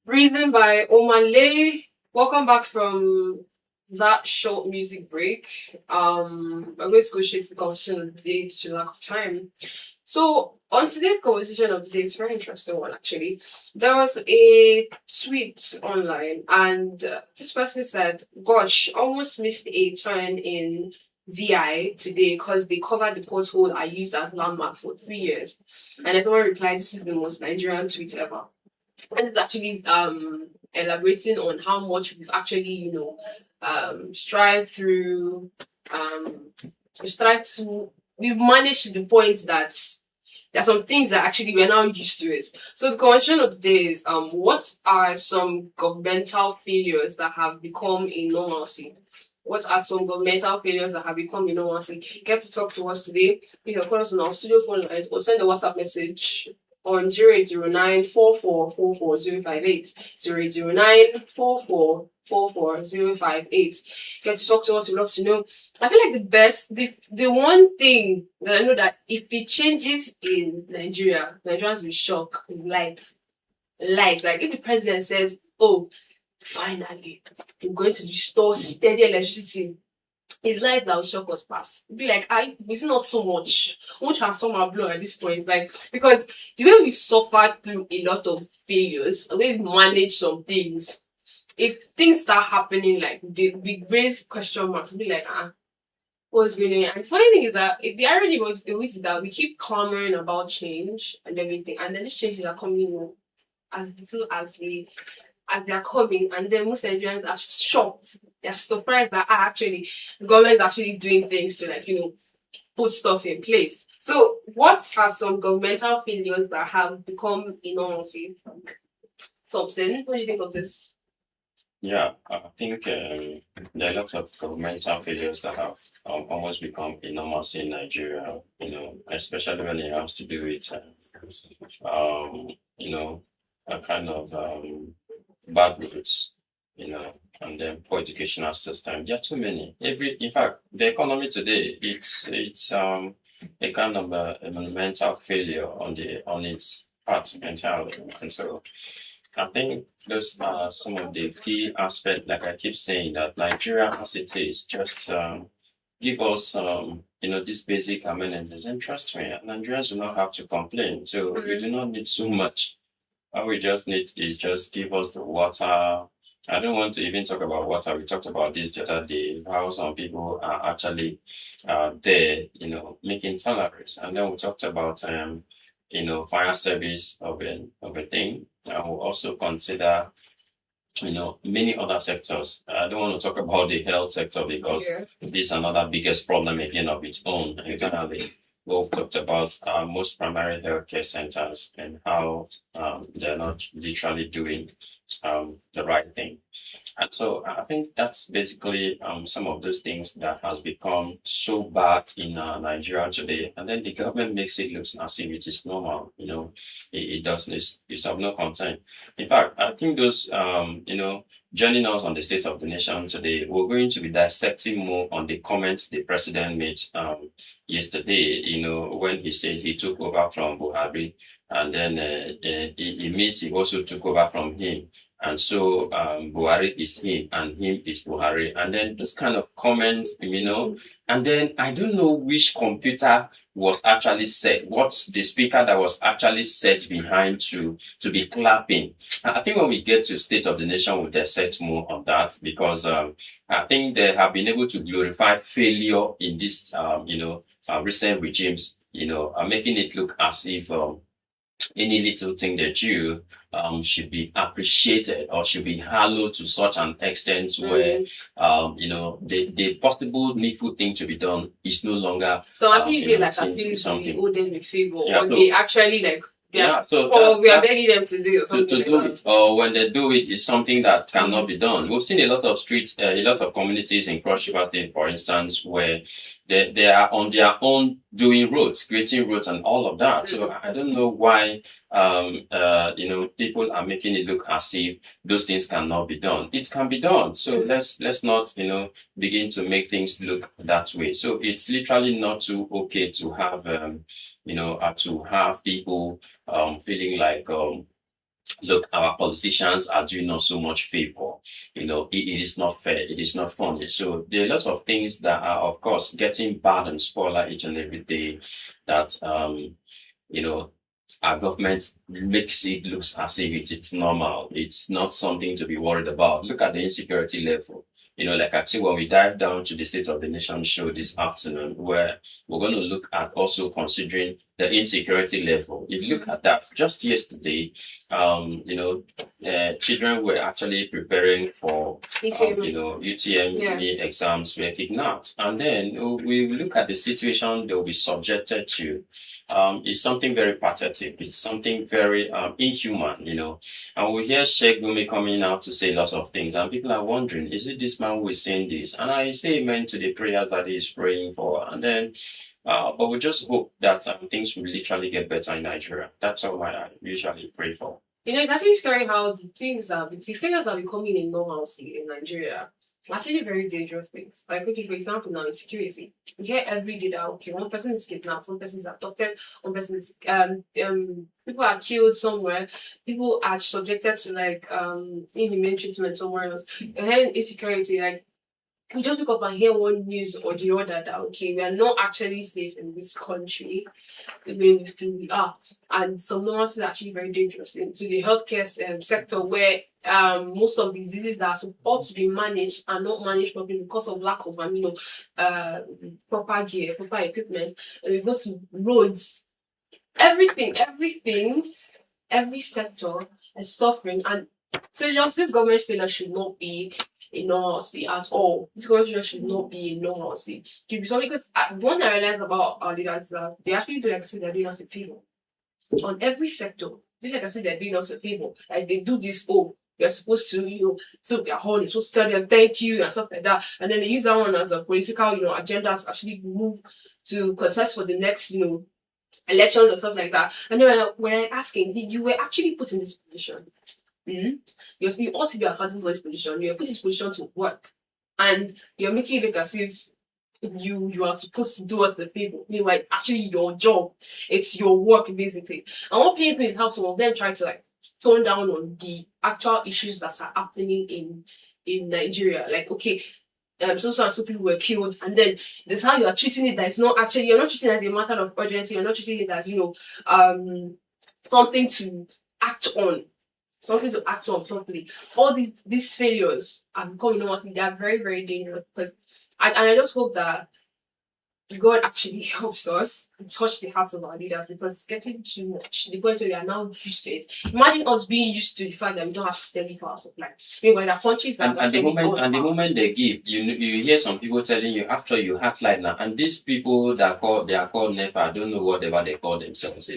Reason by Omale. Welcome back from that short music break. I'm going to go straight to the conversation of the day to lack of time. So on today's conversation of the day, it's a very interesting one actually. There was a tweet online, and this person said, "Gosh, almost missed a turn in VI today because they covered the pothole I used as landmark for 3 years." And then someone replied, "This is the most Nigerian tweet ever." And it's actually elaborating on how much we've actually, strive through we've managed to the point that there are some things that actually we're now used to it. So the question of the day is what are some governmental failures that have become a normalcy? What are some governmental failures that have become a normalcy? Get to talk to us today. You can call us on our studio phone lines or send a WhatsApp message on 0809 08094444058. Get to talk to us. We'd love to know. I feel like the one thing that I know that if it changes in Nigeria, Nigerians will be shocked is light. Like if the president says, "Oh, finally, we're going to restore steady electricity," it's lies that will shock us past. Be like, it's not so much. Won't transform our blow at this point. Because the way we suffered through a lot of failures, the way we managed some things, if things start happening, we raise question marks, be like, what's going on? And the funny thing is that the irony of it is that we keep clamoring about change and everything, and then these changes are coming as little as they are coming, and then most Nigerians are shocked. They're surprised that actually the government is actually doing things to put stuff in place. So what are some governmental failures that have become a normalcy? Thompson, what do you think of this? Yeah, I think there are lots of governmental failures that have almost become a normalcy in Nigeria, especially when it has to do with, a kind of bad roads, and then poor educational system. There are too many. In fact, the economy today, it's a kind of a monumental failure on its part entirely. And so I think those are some of the key aspects, like I keep saying, that Nigeria as it is, just give us these basic amenities, and trust me, Nigerians do not have to complain. So we do not need so much. All we just need is just give us the water. I don't want to even talk about water. We talked about this the other day, how some people are actually there, making salaries. And then we talked about, fire service of a thing. And we'll also consider, many other sectors. I don't want to talk about the health sector because this is another biggest problem again of its own internally. We've talked about most primary healthcare centers and how they're not literally doing the right thing. And so I think that's basically some of those things that has become so bad in Nigeria today. And then the government makes it look as if it is normal. It doesn't. It's of no concern. In fact, I think those, joining us on the State of the Nation today, we're going to be dissecting more on the comments the president made yesterday, when he said he took over from Buhari, and then it means he also took over from him. And so Buhari is him and him is Buhari. And then those kind of comments, and then I don't know which computer was actually set, what's the speaker that was actually set behind to be clapping. I think when we get to State of the Nation, we'll dissect more on that, because I think they have been able to glorify failure in this, recent regimes, making it look as if any little thing they do should be appreciated or should be hallowed to such an extent where the possible needful thing to be done is no longer. So I think they as if we owe them a favor, or so, they actually we are begging them to do something to do it, or when they do it, is something that cannot be done. We've seen a lot of streets, a lot of communities in Cross River State, for instance, where they are on their own doing roads, creating roads and all of that. So I don't know why people are making it look as if those things cannot be done. It can be done. So let's not begin to make things look that way. So it's literally not too okay to have to have people feeling like look, our politicians are doing us so much favor. It is not fair. It is not funny. So there are lots of things that are, of course, getting bad and spoiler each and every day that, our government makes it looks as if it's normal. It's not something to be worried about. Look at the insecurity level. Like I think when we dive down to the State of the Nation show this afternoon, where we're going to look at also considering the insecurity level. If you look at that, just yesterday, children were actually preparing for, UTM exams were kidnapped. And then we look at the situation they'll be subjected to. It's something very pathetic. It's something very inhuman, And we hear Sheikh Gumi coming out to say lots of things, and people are wondering, is it this man who is saying this? And I say amen to the prayers that he is praying for. And then, but we just hope that things will literally get better in Nigeria. That's all I usually pray for. It's actually scary how the figures are becoming a normalcy in Nigeria. Actually, very dangerous things. Like, okay, for example, now insecurity. You hear every day that, okay, one person is kidnapped, one person is abducted, one person is, people are killed somewhere, people are subjected to, like, inhumane treatment somewhere else. And then insecurity, like, we just wake up and hear one news or the other that, okay, we are not actually safe in this country the way we feel we are. And some normalcy is actually very dangerous into the healthcare sector, where most of the diseases that are supposed to be managed are not managed properly because of lack of proper gear, proper equipment. And we go to roads, everything, every sector is suffering. And failures, this government failure should not be a normalcy at all. This government should not be a normalcy. Because one I realized about our leaders is that they actually do, like I said, they're doing us a favor. On every sector, just like I said, they're doing us a favor. Like they do this, you're supposed to, flip their horn, you're supposed to tell them thank you and stuff like that. And then they use that one as a political, agenda to actually move to contest for the next, elections and stuff like that. And then when I'm asking, you were actually put in this position. You ought to be accountable for this position. You're put in this position to work, and you're making it look as if you are supposed to do us the favor. Meanwhile, it's actually your job. It's your work, basically. And what pains me is how some of them try to tone down on the actual issues that are happening in Nigeria. Like, okay, so people were killed, and then that's how you are treating it. That it's not actually, you're not treating it as a matter of urgency. You're not treating it as something to act on. Something to act on properly. All these failures are becoming they are very, very dangerous, because I just hope that God actually helps us touch the hearts of our leaders, because it's getting too much. The point where we are now used to it. Imagine us being used to the fact that we don't have steady power supply. Meanwhile, there are countries that the moment they give, you hear some people telling you after you act like now, and these people they are called NEPA, I don't know whatever they call themselves,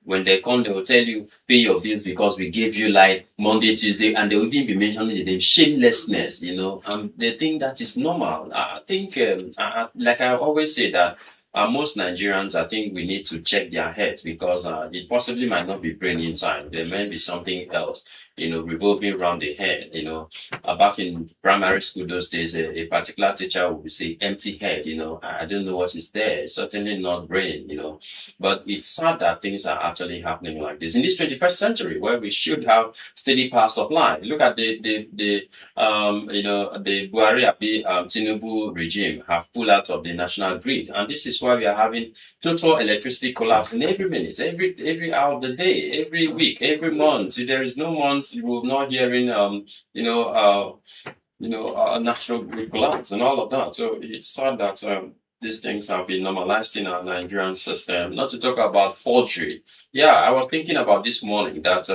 When they come, they will tell you, pay your bills because we gave you light Monday, Tuesday, and they will even be mentioning the name shamelessness, and they think that is normal. I think, like I always say that most Nigerians, I think we need to check their heads, because it possibly might not be brain inside. There may be something else, revolving around the head. Back in primary school those days, a particular teacher would say empty head, I don't know what is there. It's certainly not brain, But it's sad that things are actually happening like this in this 21st century, where we should have steady power supply. Look at the Buhari Tinubu regime have pulled out of the national grid, and this is why we are having total electricity collapse in every minute, every hour of the day, every week, every month. There is no month you will not hearing national grid collapse and all of that. So it's sad that these things have been normalized in our Nigerian system. Not to talk about forgery. Yeah, I was thinking about this morning that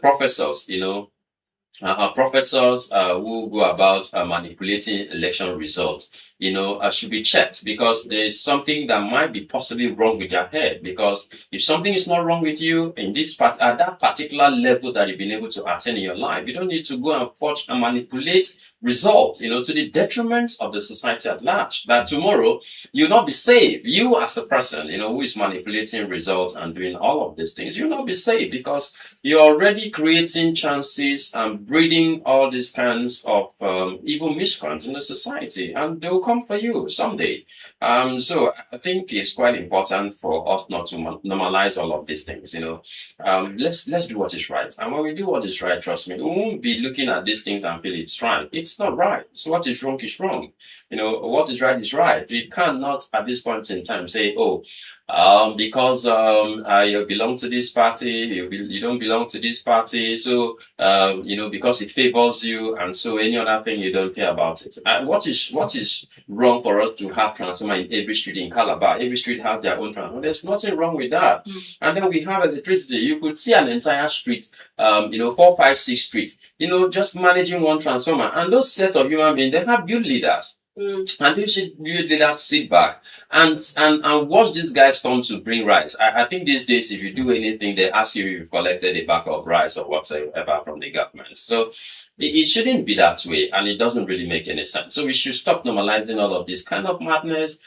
professors, our professors who go about manipulating election results, should be checked because there is something that might be possibly wrong with their head. Because if something is not wrong with you in this part at that particular level that you've been able to attain in your life, you don't need to go and forge and manipulate results, to the detriment of the society at large. That tomorrow you'll not be safe. You as a person, who is manipulating results and doing all of these things, you'll not be safe because you're already creating chances and breeding all these kinds of evil miscreants in the society, and they will come for you someday. So I think it's quite important for us not to normalize all of these things. Let's do what is right, and when we do what is right, trust me, we won't be looking at these things and feel it's right. It's not right. So what is wrong is wrong. What is right is right. We cannot at this point in time say, oh, because you belong to this party, you don't belong to this party, so because it favors you, and so any other thing you don't care about it. What is wrong for us to have transformer in every street in Calabar? Every street has their own transformer. There's nothing wrong with that. And then we have electricity. You could see an entire street, 4, 5, 6 streets, just managing one transformer. And those set of human beings, they have good leaders. And you should really sit back and watch these guys come to bring rice. I think these days, if you do anything, they ask you if you've collected a bag of rice or whatsoever from the government. So it shouldn't be that way, and it doesn't really make any sense. So we should stop normalizing all of this kind of madness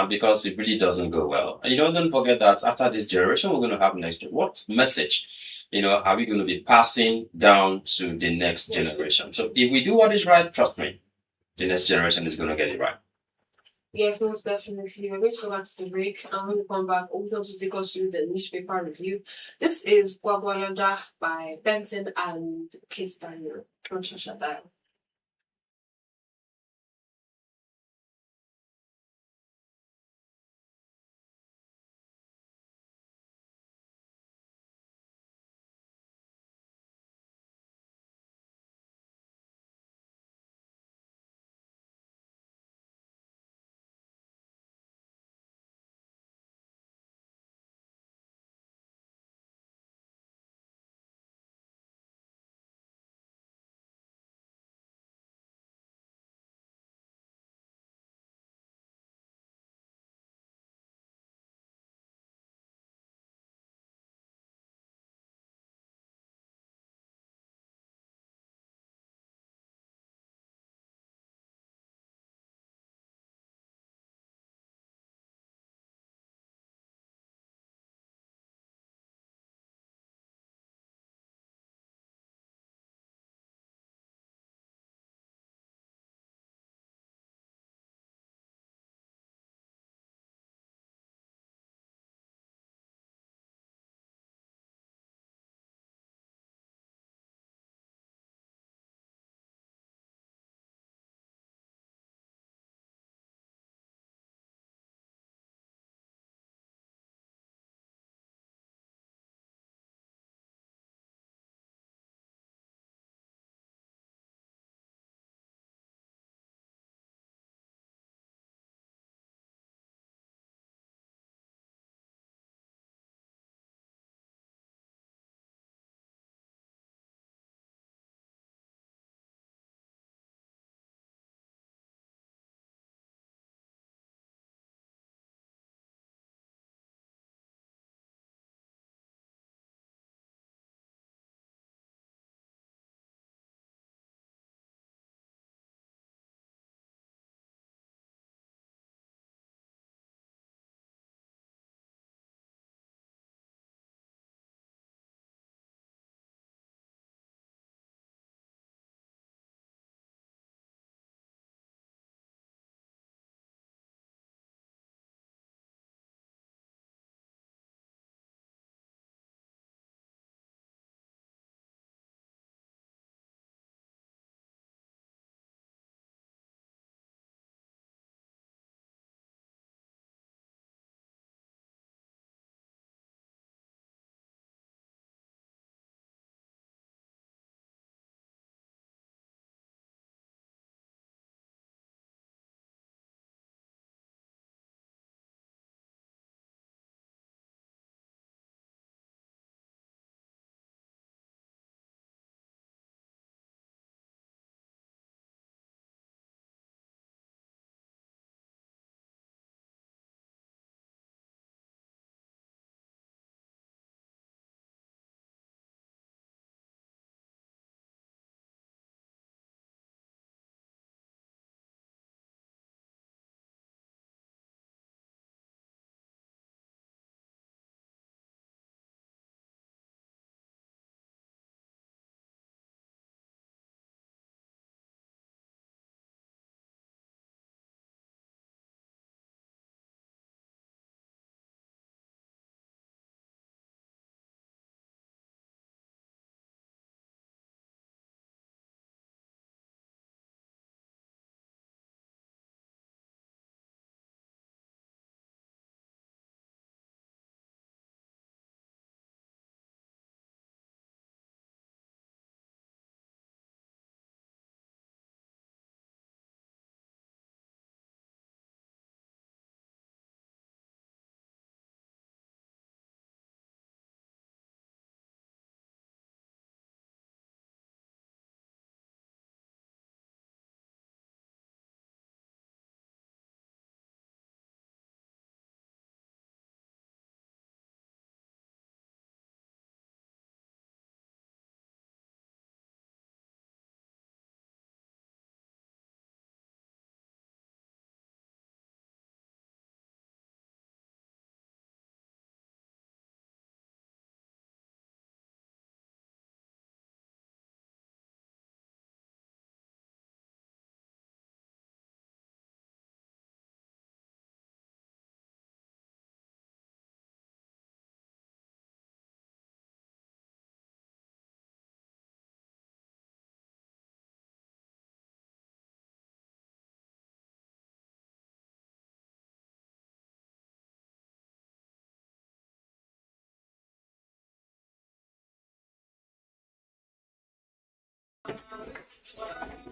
because it really doesn't go well. And don't forget that after this generation, we're going to have next. What message are we going to be passing down to the next generation? So if we do what is right, trust me, the next generation is going to get it right. Yes, most definitely. We're going to go back to the break, and when we come back, we'll also take us through the newspaper review. This is Gwagwayanda by Benson and Kiss Daniel. Don't shut that.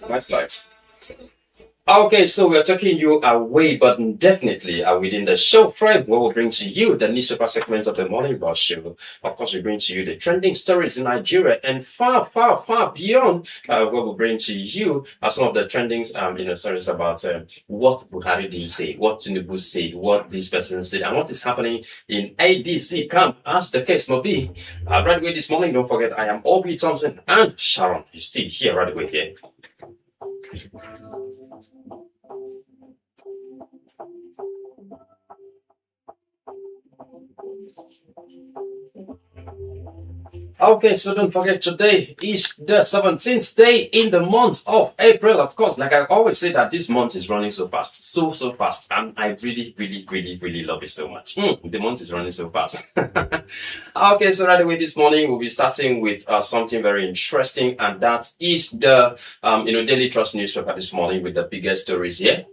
Nice life. Okay, so we're taking you away, but definitely within the show frame, where we'll bring to you the newspaper segments of the Morning Rush Show. Of course, we bring to you the trending stories in Nigeria and far, far, far beyond. Where we'll bring to you some of the trending, stories about what Buhari did say, what Tinubu said, what this person said, and what is happening in ADC camp, as the case may be. Right away this morning, don't forget, I am Obi Thompson and Sharon is still here right away here. Okay, so don't forget, today is the 17th day in the month of April. Of course, like I always say, that this month is running so fast, so fast, and I really, really, really, really love it so much. The month is running so fast. Okay, so right away this morning we'll be starting with something very interesting, and that is the Daily Trust newspaper this morning with the biggest stories here.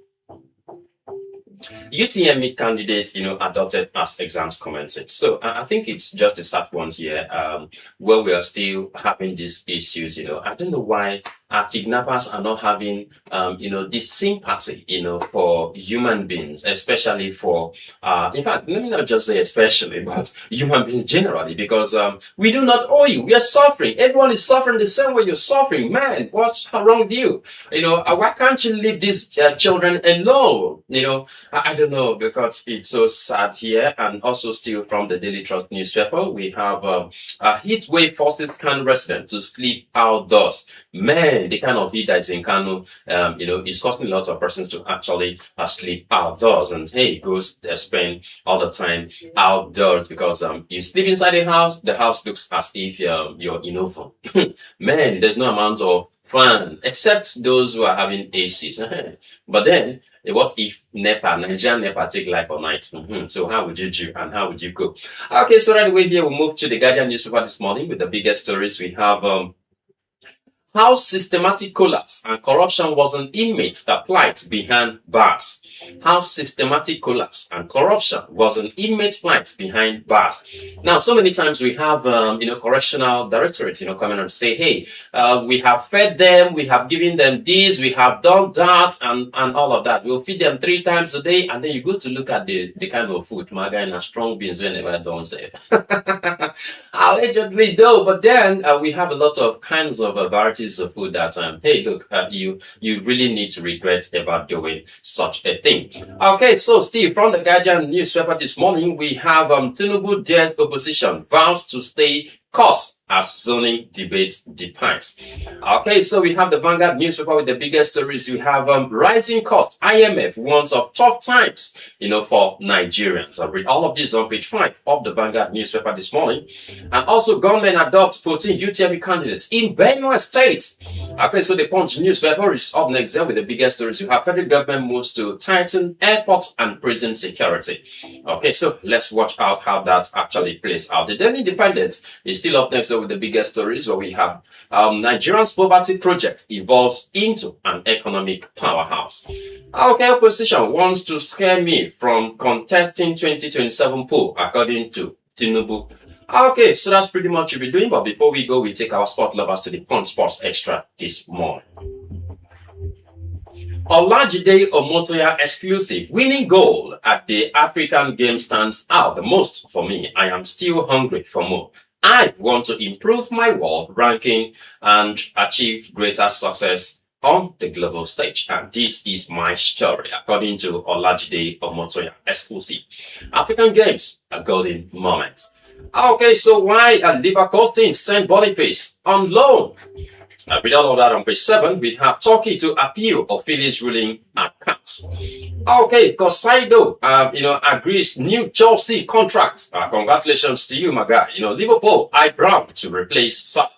UTME candidates, adopted as exams commenced. So I think it's just a sad one here, where we are still having these issues. I don't know why our kidnappers are not having, this sympathy, for human beings, especially for, in fact, let me not just say especially, but human beings generally, because we do not owe you. We are suffering. Everyone is suffering the same way you're suffering. Man, what's wrong with you? Why can't you leave these children alone? I don't know, because it's so sad here. And also still from the Daily Trust newspaper, we have a heat wave forces Kano residents to sleep outdoors. Man, the kind of heat that is in Kano, is causing a lot of persons to actually sleep outdoors. And hey, go spend all the time outdoors, because you sleep inside the house looks as if you're in oven. Man, there's no amount of fun, except those who are having ACs. But then, what if Nigerian NEPA take life all night? So how would you do and how would you go? Okay, so right away here, we'll move to the Guardian newspaper this morning with the biggest stories. We have how systematic collapse and corruption was an inmate plight behind bars. How systematic collapse and corruption was an inmate plight behind bars. Now, so many times we have, correctional directorates, coming and say, hey, we have fed them, we have given them this, we have done that, and all of that. We'll feed them 3 times a day, and then you go to look at the kind of food, maga and strong beans whenever don't say. Allegedly, though, but then we have a lot of kinds of varieties of food that hey, look, you really need to regret about doing such a thing. Okay, so Steve, from the Guardian newspaper this morning, we have Tinubu dares opposition, vows to stay course as zoning debate departs. Okay, so we have the Vanguard newspaper with the biggest stories. We have rising costs. IMF warns of tough times, for Nigerians. I'll read all of this on page 5 of the Vanguard newspaper this morning. And also, government adopts 14 UTME candidates in Benue State. Okay, so the Punch newspaper is up next there with the biggest stories. You have federal government moves to tighten airport and prison security. Okay, so let's watch out how that actually plays out. The Daily Independent is still up next with the biggest stories, where we have Nigeria's poverty project evolves into an economic powerhouse. Okay, opposition wants to scare me from contesting 2027 poll, according to Tinubu. Okay, so that's pretty much what we're doing. But before we go, we take our sport lovers to the Punch Sports Extra this morning. Olajide Omotoya exclusive winning goal at the African Games stands out the most for me. I am still hungry for more. I want to improve my world ranking and achieve greater success on the global stage. And this is my story, according to Olajide Omotoya exclusive. African Games, a golden moment. Okay, so why Liverpool sent Boniface on loan? I read all of that on page 7. We have Turkey to appeal Ophelis ruling at CAS. Okay, Cosaido, agrees new Chelsea contract. Congratulations to you, my guy. Liverpool, Brown to replace Salah.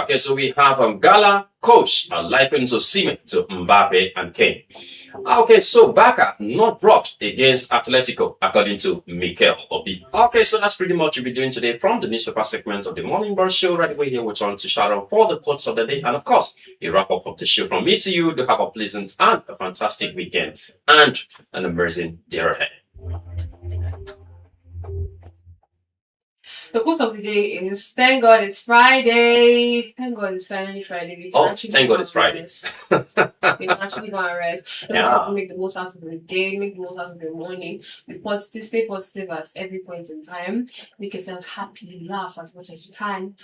Okay, so we have Gala coach likens Osimhen to Mbappe and Kane. Okay, so Barca not brought against Atletico, according to Mikel Obi. Okay, so that's pretty much what we'll be doing today from the newspaper segment of the Morning Brush Show. Right away here, we'll turn to Sharon for the quotes of the day. And of course, a wrap up of the show from me to you. To have a pleasant and a fantastic weekend and an amazing day ahead. The quote of the day is thank God it's Friday. Thank God it's finally Friday. We can Thank God it's Friday. We can actually go and rest. Don't have to make the most out of the day, make the most out of the morning. Be positive, stay positive at every point in time. Make yourself happy, laugh as much as you can,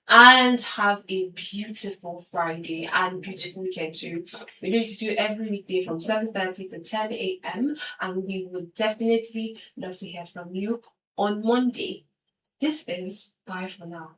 and have a beautiful Friday and beautiful weekend too. We do this to do every weekday from 7:30 to 10 a.m. and we would definitely love to hear from you on Monday. This is bye for now.